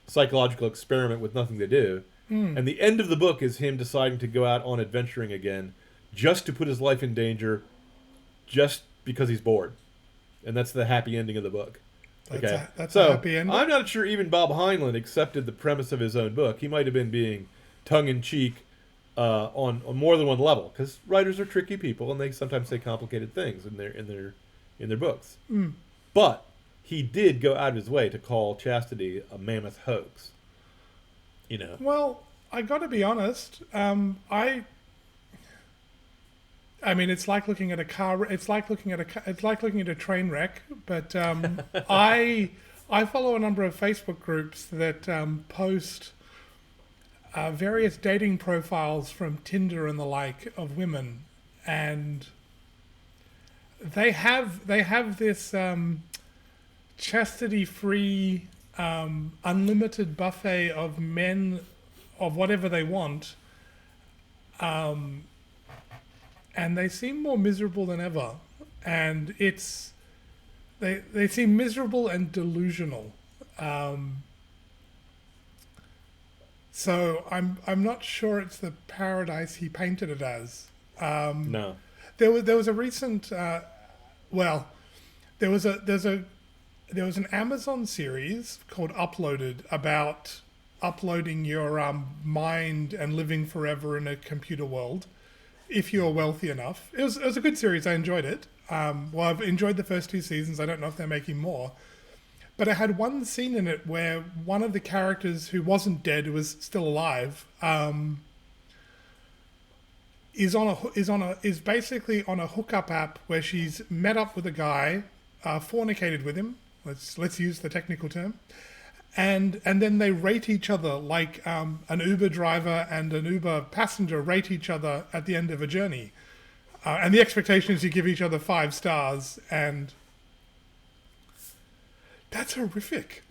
psychological experiment with nothing to do. And the end of the book is him deciding to go out on adventuring again, just to put his life in danger, just because he's bored. And that's the happy ending of the book. That's So a happy ending. I'm not sure even Bob Heinlein accepted the premise of his own book. He might have been being tongue-in-cheek on more than one level, because writers are tricky people and they sometimes say complicated things in their books. But he did go out of his way to call chastity a mammoth hoax. You know. Well, I got to be honest. I mean, it's like looking at a car. It's like looking at a train wreck. But I follow a number of Facebook groups that post various dating profiles from Tinder and the like of women, and they have this chastity-free, unlimited buffet of men of whatever they want, and they seem more miserable than ever, and they seem miserable and delusional. So I'm not sure it's the paradise he painted it as. No. There was a recent there was an Amazon series called Uploaded about uploading your mind and living forever in a computer world if you're wealthy enough. It was a good series. I enjoyed it. I've enjoyed the first 2 seasons. I don't know if they're making more. But it had one scene in it where one of the characters who wasn't dead, who was still alive, is basically on a hookup app where she's met up with a guy, fornicated with him. Let's use the technical term, and then they rate each other like an Uber driver and an Uber passenger rate each other at the end of a journey, and the expectation is you give each other 5 stars, and that's horrific.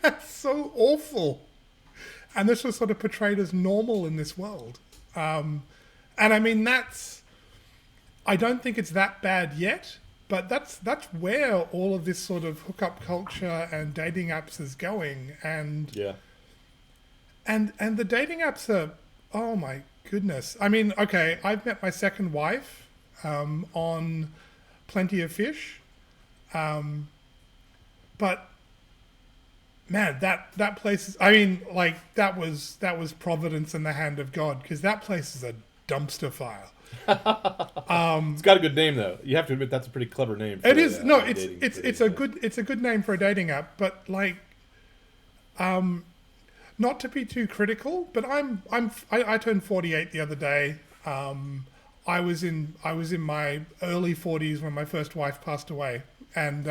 That's so awful. And this was sort of portrayed as normal in this world. And I mean, I don't think it's that bad yet, but that's where all of this sort of hookup culture and dating apps is going. And Yeah. and the dating apps are, oh my goodness. I mean, okay, I've met my second wife on Plenty of Fish. But man, that place is, I mean, like that was providence in the hand of God, because that place is a dumpster fire. It's got a good name though. You have to admit that's a pretty clever name. It is. No, it's a good name for a dating app, but like not to be too critical, but I turned 48 the other day. I was in my early 40s when my first wife passed away, and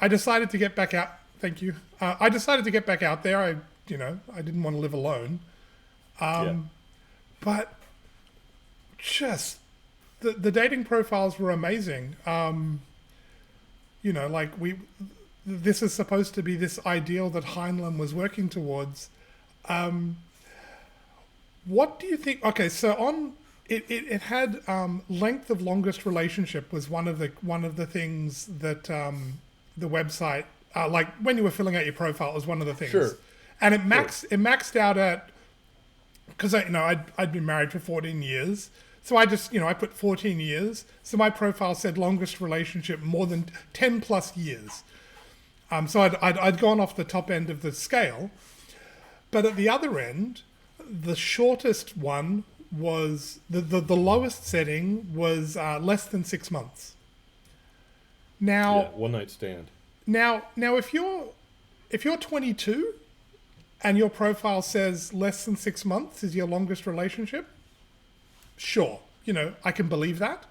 I decided to get back out. Thank you. I decided to get back out there. I didn't want to live alone. But just the dating profiles were amazing. This is supposed to be this ideal that Heinlein was working towards. What do you think? Okay, so it had length of longest relationship was one of the things that the website, like when you were filling out your profile, was one of the things. Sure. And it maxed out at, because I'd been married for 14 years. So I just, I put 14 years. So my profile said longest relationship, more than 10 plus years. So I'd gone off the top end of the scale. But at the other end, the shortest one was, the lowest setting was less than 6 months. Now, one night stand. Now, if you're 22 and your profile says less than 6 months is your longest relationship, sure, I can believe that.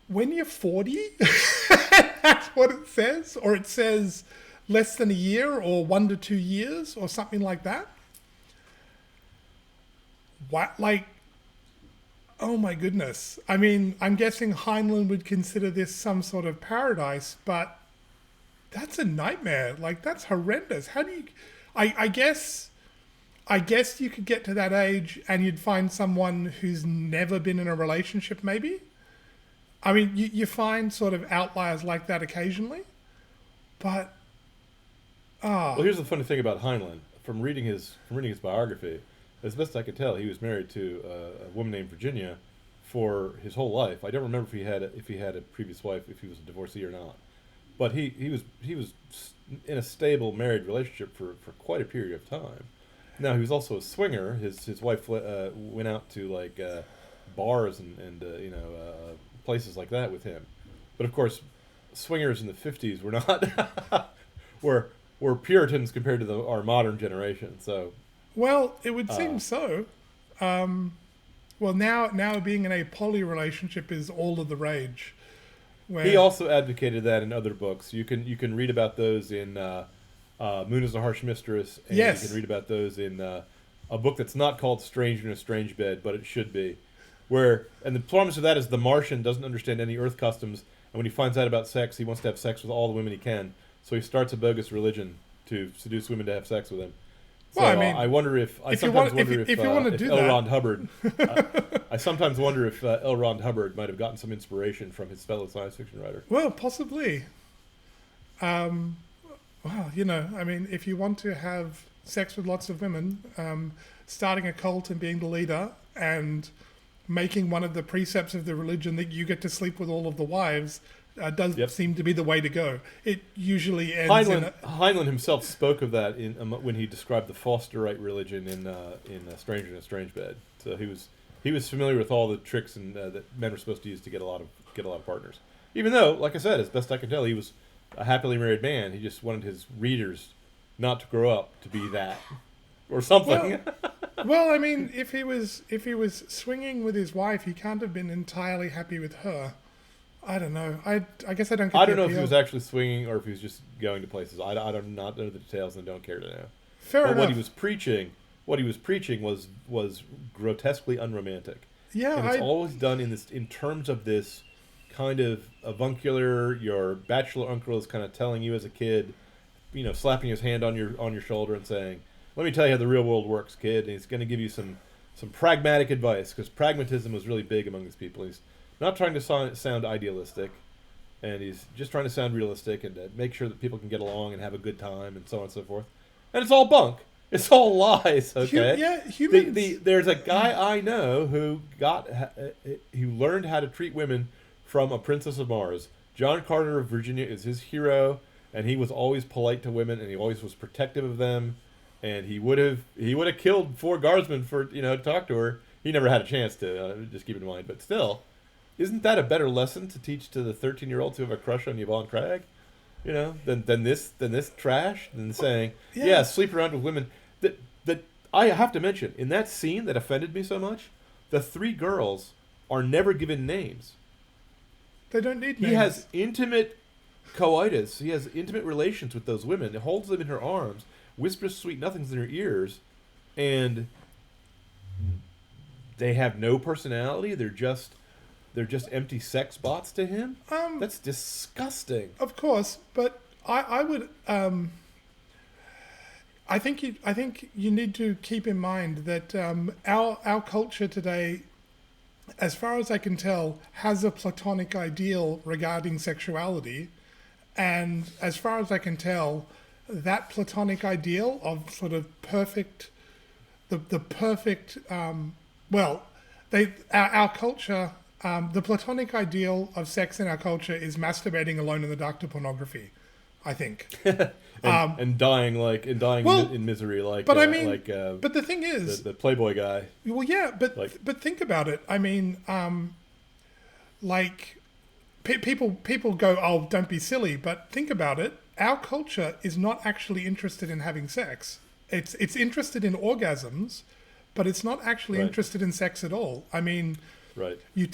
When you're 40, that's what it says, or it says less than a year or 1 to 2 years or something like that. What, like, oh my goodness. I mean, I'm guessing Heinlein would consider this some sort of paradise, but that's a nightmare. Like, that's horrendous. How do you... I guess you could get to that age and you'd find someone who's never been in a relationship, maybe. I mean, you find sort of outliers like that occasionally, but Well, here's the funny thing about Heinlein. From reading his biography, as best I could tell, he was married to a woman named Virginia for his whole life. I don't remember if he had a previous wife, if he was a divorcee or not. But he was in a stable married relationship for quite a period of time. Now he was also a swinger. His wife went out to like bars and places like that with him. But of course, swingers in the '50s were not were Puritans compared to our modern generation. So well, it would seem so. Well, now being in a poly relationship is all of the rage. Where he also advocated that in other books. You can read about those in Moon is a Harsh Mistress, and Yes. you can read about those in a book that's not called Stranger in a Strange Bed, but it should be. And the premise of that is the Martian doesn't understand any Earth customs, and when he finds out about sex, he wants to have sex with all the women he can. So he starts a bogus religion to seduce women to have sex with him. So Well, I mean, I wonder if if you want to do L. that- Ron Hubbard. I sometimes wonder if L. Ron Hubbard might have gotten some inspiration from his fellow science fiction writer. well, possibly. Well, I mean, if you want to have sex with lots of women, starting a cult and being the leader and making one of the precepts of the religion that you get to sleep with all of the wives does Yep. seem to be the way to go. It usually ends in Heinlein himself spoke of that when he described the Fosterite religion in Stranger in a Strange Bed. So he was familiar with all the tricks that men were supposed to use to get a lot of partners. Even though, like I said, as best I can tell, he was a happily married man. He just wanted his readers not to grow up to be that or something. Well, I mean, if he was swinging with his wife, he can't have been entirely happy with her. I don't know. I guess I don't. Get I the don't know if he appeal. was actually swinging or if he was just going to places. I do not know the details and don't care to know. Fair But enough. what he was preaching was grotesquely unromantic. Yeah, And it's always done in terms of this kind of avuncular. Your bachelor uncle is kind of telling you as a kid, slapping his hand on your shoulder and saying, "Let me tell you how the real world works, kid." And he's going to give you some pragmatic advice, because pragmatism was really big among these people. He's not trying to sound idealistic, and he's just trying to sound realistic and to make sure that people can get along and have a good time and so on and so forth. And it's all bunk. It's all lies. Okay. Humans. There's a guy I know who learned how to treat women from a Princess of Mars. John Carter of Virginia is his hero, and he was always polite to women, and he always was protective of them. And he would have killed 4 guardsmen to talk to her. He never had a chance to. Just keep it in mind, but still, isn't that a better lesson to teach to the 13-year-olds who have a crush on Yvonne Craig? Than this trash, than saying, yeah, sleep around with women. That I have to mention in that scene that offended me so much, the 3 girls are never given names. They don't need names. He has intimate coitus. He has intimate relations with those women. He holds them in her arms, whispers sweet nothings in her ears, and they have no personality. They're just empty sex bots to him. That's disgusting. Of course, but I would. I think you need to keep in mind that our culture today, as far as I can tell, has a platonic ideal regarding sexuality, and as far as I can tell, that platonic ideal of sort of perfect, the perfect. Our culture. The platonic ideal of sex in our culture is masturbating alone in the dark to pornography, I think. and dying in misery, like. But I mean, but but the thing is, the Playboy guy. well, yeah, but think about it. I mean, people go, "Oh, don't be silly," but think about it. Our culture is not actually interested in having sex. It's interested in orgasms, but it's not actually Right. interested in sex at all. I mean. Right. You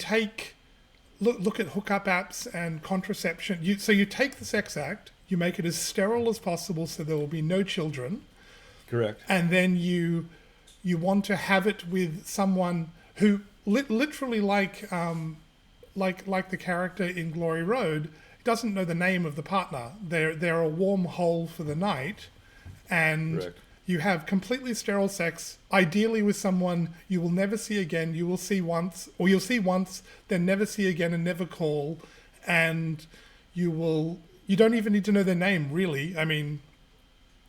look at hookup apps and contraception. You take the sex act, you make it as sterile as possible so there will be no children, Correct. and then you want to have it with someone who literally like the character in Glory Road doesn't know the name of the partner. They're a warm hole for the night, and Correct. You have completely sterile sex, ideally with someone you will never see again. You will see once, or you'll see once, then never see again and never call. And you don't even need to know their name, really. I mean,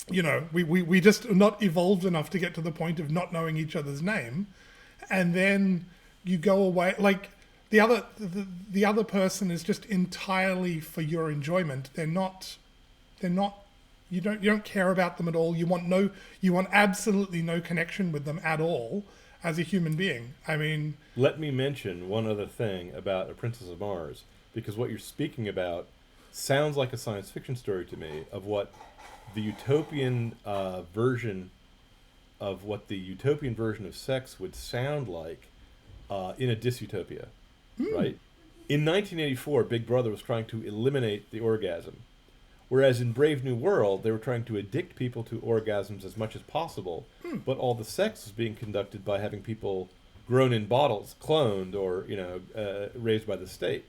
we just are not evolved enough to get to the point of not knowing each other's name. And then you go away, like the other person is just entirely for your enjoyment. They're not, you don't care about them at all. You want absolutely no connection with them at all as a human being. I mean, let me mention one other thing about A Princess of Mars, because what you're speaking about sounds like a science fiction story to me of what the utopian version of sex would sound like in a dysutopia, right? In 1984, Big Brother was trying to eliminate the orgasm. Whereas in Brave New World, they were trying to addict people to orgasms as much as possible, but all the sex was being conducted by having people grown in bottles, cloned, or raised by the state.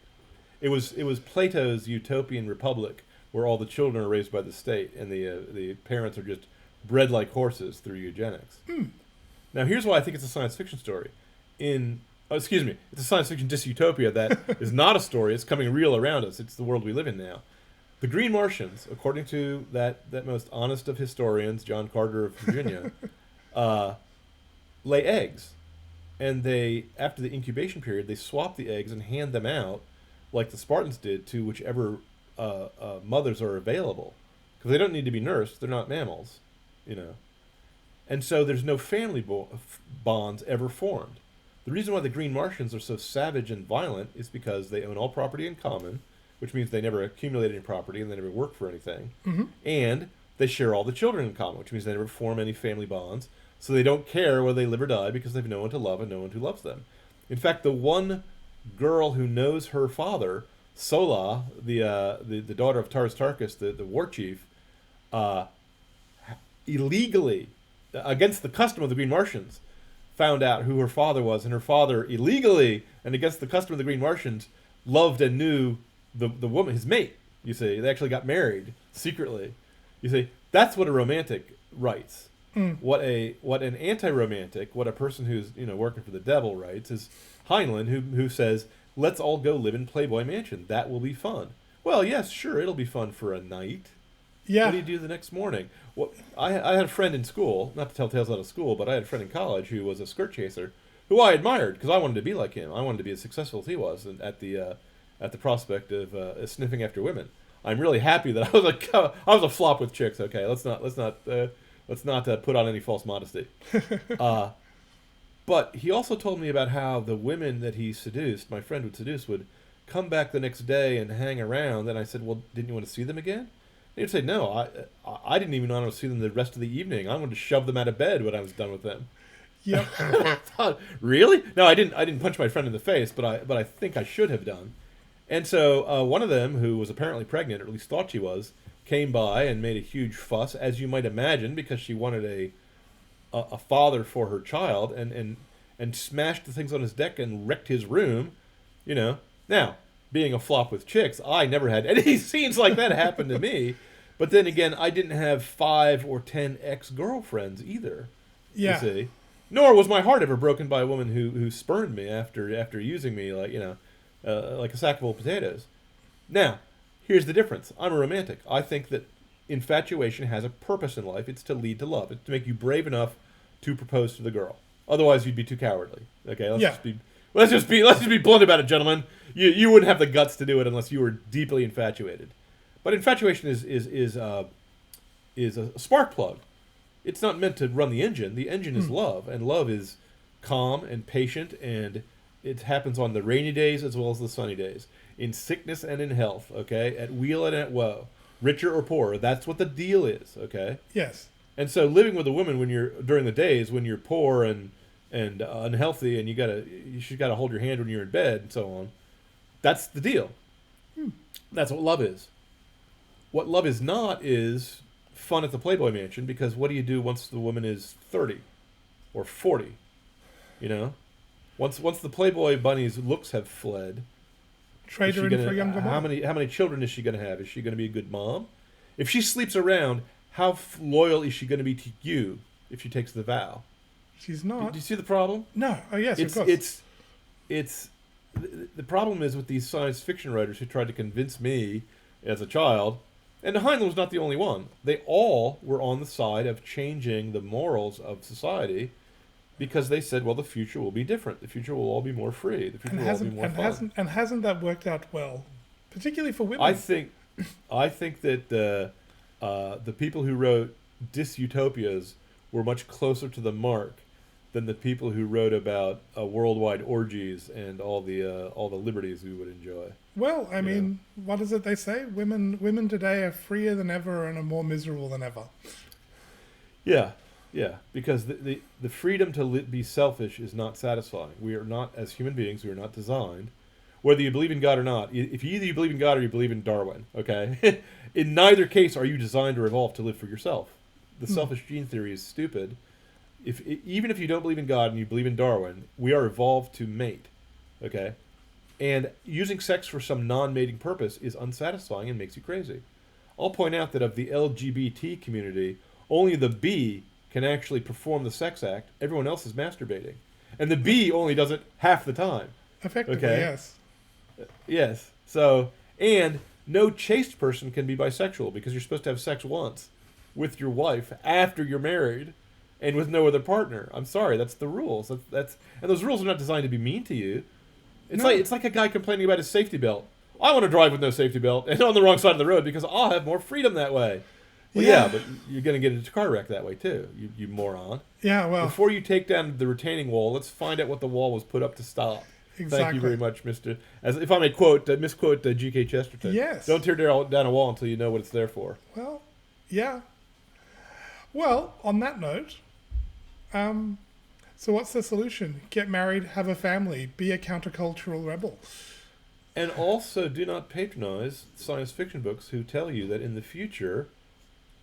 It was Plato's utopian republic, where all the children are raised by the state, and the parents are just bred like horses through eugenics. Now, here's why I think it's a science fiction story. It's a science fiction dystopia that is not a story. It's coming real around us. It's the world we live in now. The Green Martians, according to that most honest of historians, John Carter of Virginia, lay eggs. And they, after the incubation period, they swap the eggs and hand them out, like the Spartans did, to whichever mothers are available. Because they don't need to be nursed. They're not mammals, And so there's no family bonds ever formed. The reason why the Green Martians are so savage and violent is because they own all property in common, which means they never accumulate any property and they never work for anything. Mm-hmm. And they share all the children in common, which means they never form any family bonds. So they don't care whether they live or die because they have no one to love and no one who loves them. In fact, the one girl who knows her father, Sola, the daughter of Taras Tarkas, the war chief, illegally, against the custom of the Green Martians, found out who her father was, and her father illegally, and against the custom of the Green Martians, loved and knew the woman, his mate. You see, they actually got married secretly. You see, that's what a romantic writes. What an anti-romantic, what a person who's working for the devil writes is Heinlein, who says, let's all go live in Playboy Mansion. That will be fun. Well, yes, sure, it'll be fun for a night. Yeah. What do you do the next morning? Well, I had a friend in school, not to tell tales out of school, but I had a friend in college who was a skirt chaser, who I admired because I wanted to be like him. I wanted to be as successful as he was, and at the prospect of sniffing after women. I'm really happy that I was a flop with chicks. Okay, let's not put on any false modesty. But he also told me about how the women that he seduced, my friend would seduce, would come back the next day and hang around. And I said, well, didn't you want to see them again? And he'd say, no, I didn't even want to see them the rest of the evening. I wanted to shove them out of bed when I was done with them. Yep. I thought, really? No, I didn't punch my friend in the face, but I think I should have done. And so one of them, who was apparently pregnant, or at least thought she was, came by and made a huge fuss, as you might imagine, because she wanted a father for her child, and smashed the things on his deck and wrecked his room. Now, being a flop with chicks, I never had any scenes like that happen to me. But then again, I didn't have 5 or 10 ex-girlfriends either. Yeah. You see, nor was my heart ever broken by a woman who spurned me after using me like a sack full of potatoes. Now, here's the difference. I'm a romantic. I think that infatuation has a purpose in life. It's to lead to love. It's to make you brave enough to propose to the girl. Otherwise, you'd be too cowardly. Okay, let's just be blunt about it, gentlemen. You wouldn't have the guts to do it unless you were deeply infatuated. But infatuation is a spark plug. It's not meant to run the engine. The engine is love, and love is calm and patient, and it happens on the rainy days as well as the sunny days, in sickness and in health. Okay, at weal and at woe, richer or poorer. That's what the deal is. Okay. Yes. And so, living with a woman during the days when you're poor and unhealthy, and she's gotta hold your hand when you're in bed and so on. That's the deal. That's what love is. What love is not is fun at the Playboy Mansion, because what do you do once the woman is 30 or 40? Once the Playboy bunny's looks have fled, Trade her in for a younger mom. How many children is she going to have? Is she going to be a good mom? If she sleeps around, how loyal is she going to be to you if she takes the vow? She's Do not. you see the problem? No. Oh, yes, It's of course. it's the problem is with these science fiction writers who tried to convince me as a child, and Heinlein was not the only one. They all were on the side of changing the morals of society because they said, well, the future will be different. The future will all be more free. The future will all be more fun. Hasn't that worked out well, particularly for women? I think that the people who wrote dysutopias were much closer to the mark than the people who wrote about worldwide orgies and all the liberties we would enjoy. Well, I mean, what is it they say? Women today are freer than ever and are more miserable than ever. Yeah, because the freedom to be selfish is not satisfying. We are not, as human beings, we are not designed, whether you believe in God or not. If either you believe in God or you believe in Darwin, okay? In neither case are you designed or evolved to live for yourself. The selfish gene theory is stupid. Even if you don't believe in God and you believe in Darwin, we are evolved to mate, okay? And using sex for some non-mating purpose is unsatisfying and makes you crazy. I'll point out that of the LGBT community, only the B can actually perform the sex act. Everyone else is masturbating. And the B only does it half the time. Effectively, okay? yes. Yes. So, and no chaste person can be bisexual because you're supposed to have sex once with your wife after you're married and with no other partner. I'm sorry, that's the rules. That's and those rules are not designed to be mean to you. It's like a guy complaining about his safety belt. I want to drive with no safety belt and on the wrong side of the road because I'll have more freedom that way. Well, yeah, but you're going to get into a car wreck that way too, you moron. Yeah, well. Before you take down the retaining wall, let's find out what the wall was put up to stop. Exactly. Thank you very much, Mr. As if I may quote, misquote G.K. Chesterton. Yes. Don't tear down a wall until you know what it's there for. Well, yeah. Well, on that note, so what's the solution? Get married, have a family, be a countercultural rebel. And also, do not patronize science fiction books who tell you that in the future,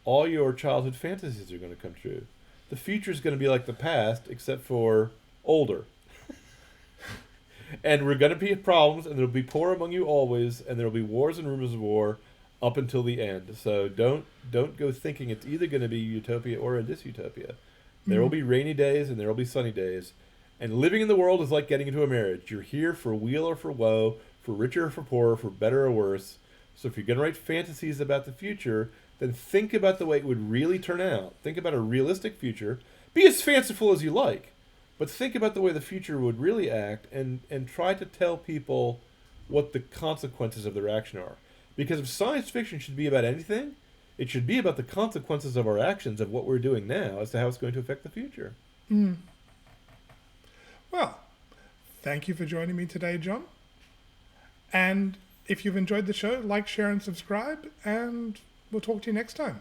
all your childhood fantasies are going to come true. The future is going to be like the past, except for older. And we're going to be problems, and there'll be poor among you always, and there'll be wars and rumors of war up until the end. So don't go thinking it's either going to be utopia or a dysutopia. There will be rainy days and there will be sunny days. And living in the world is like getting into a marriage. You're here for weal or for woe, for richer or for poorer, for better or worse. So if you're going to write fantasies about the future, then think about the way it would really turn out. Think about a realistic future. Be as fanciful as you like. But think about the way the future would really act and try to tell people what the consequences of their action are. Because if science fiction should be about anything, it should be about the consequences of our actions, of what we're doing now, as to how it's going to affect the future. Well, thank you for joining me today, John. And if you've enjoyed the show, like, share, and subscribe, and we'll talk to you next time.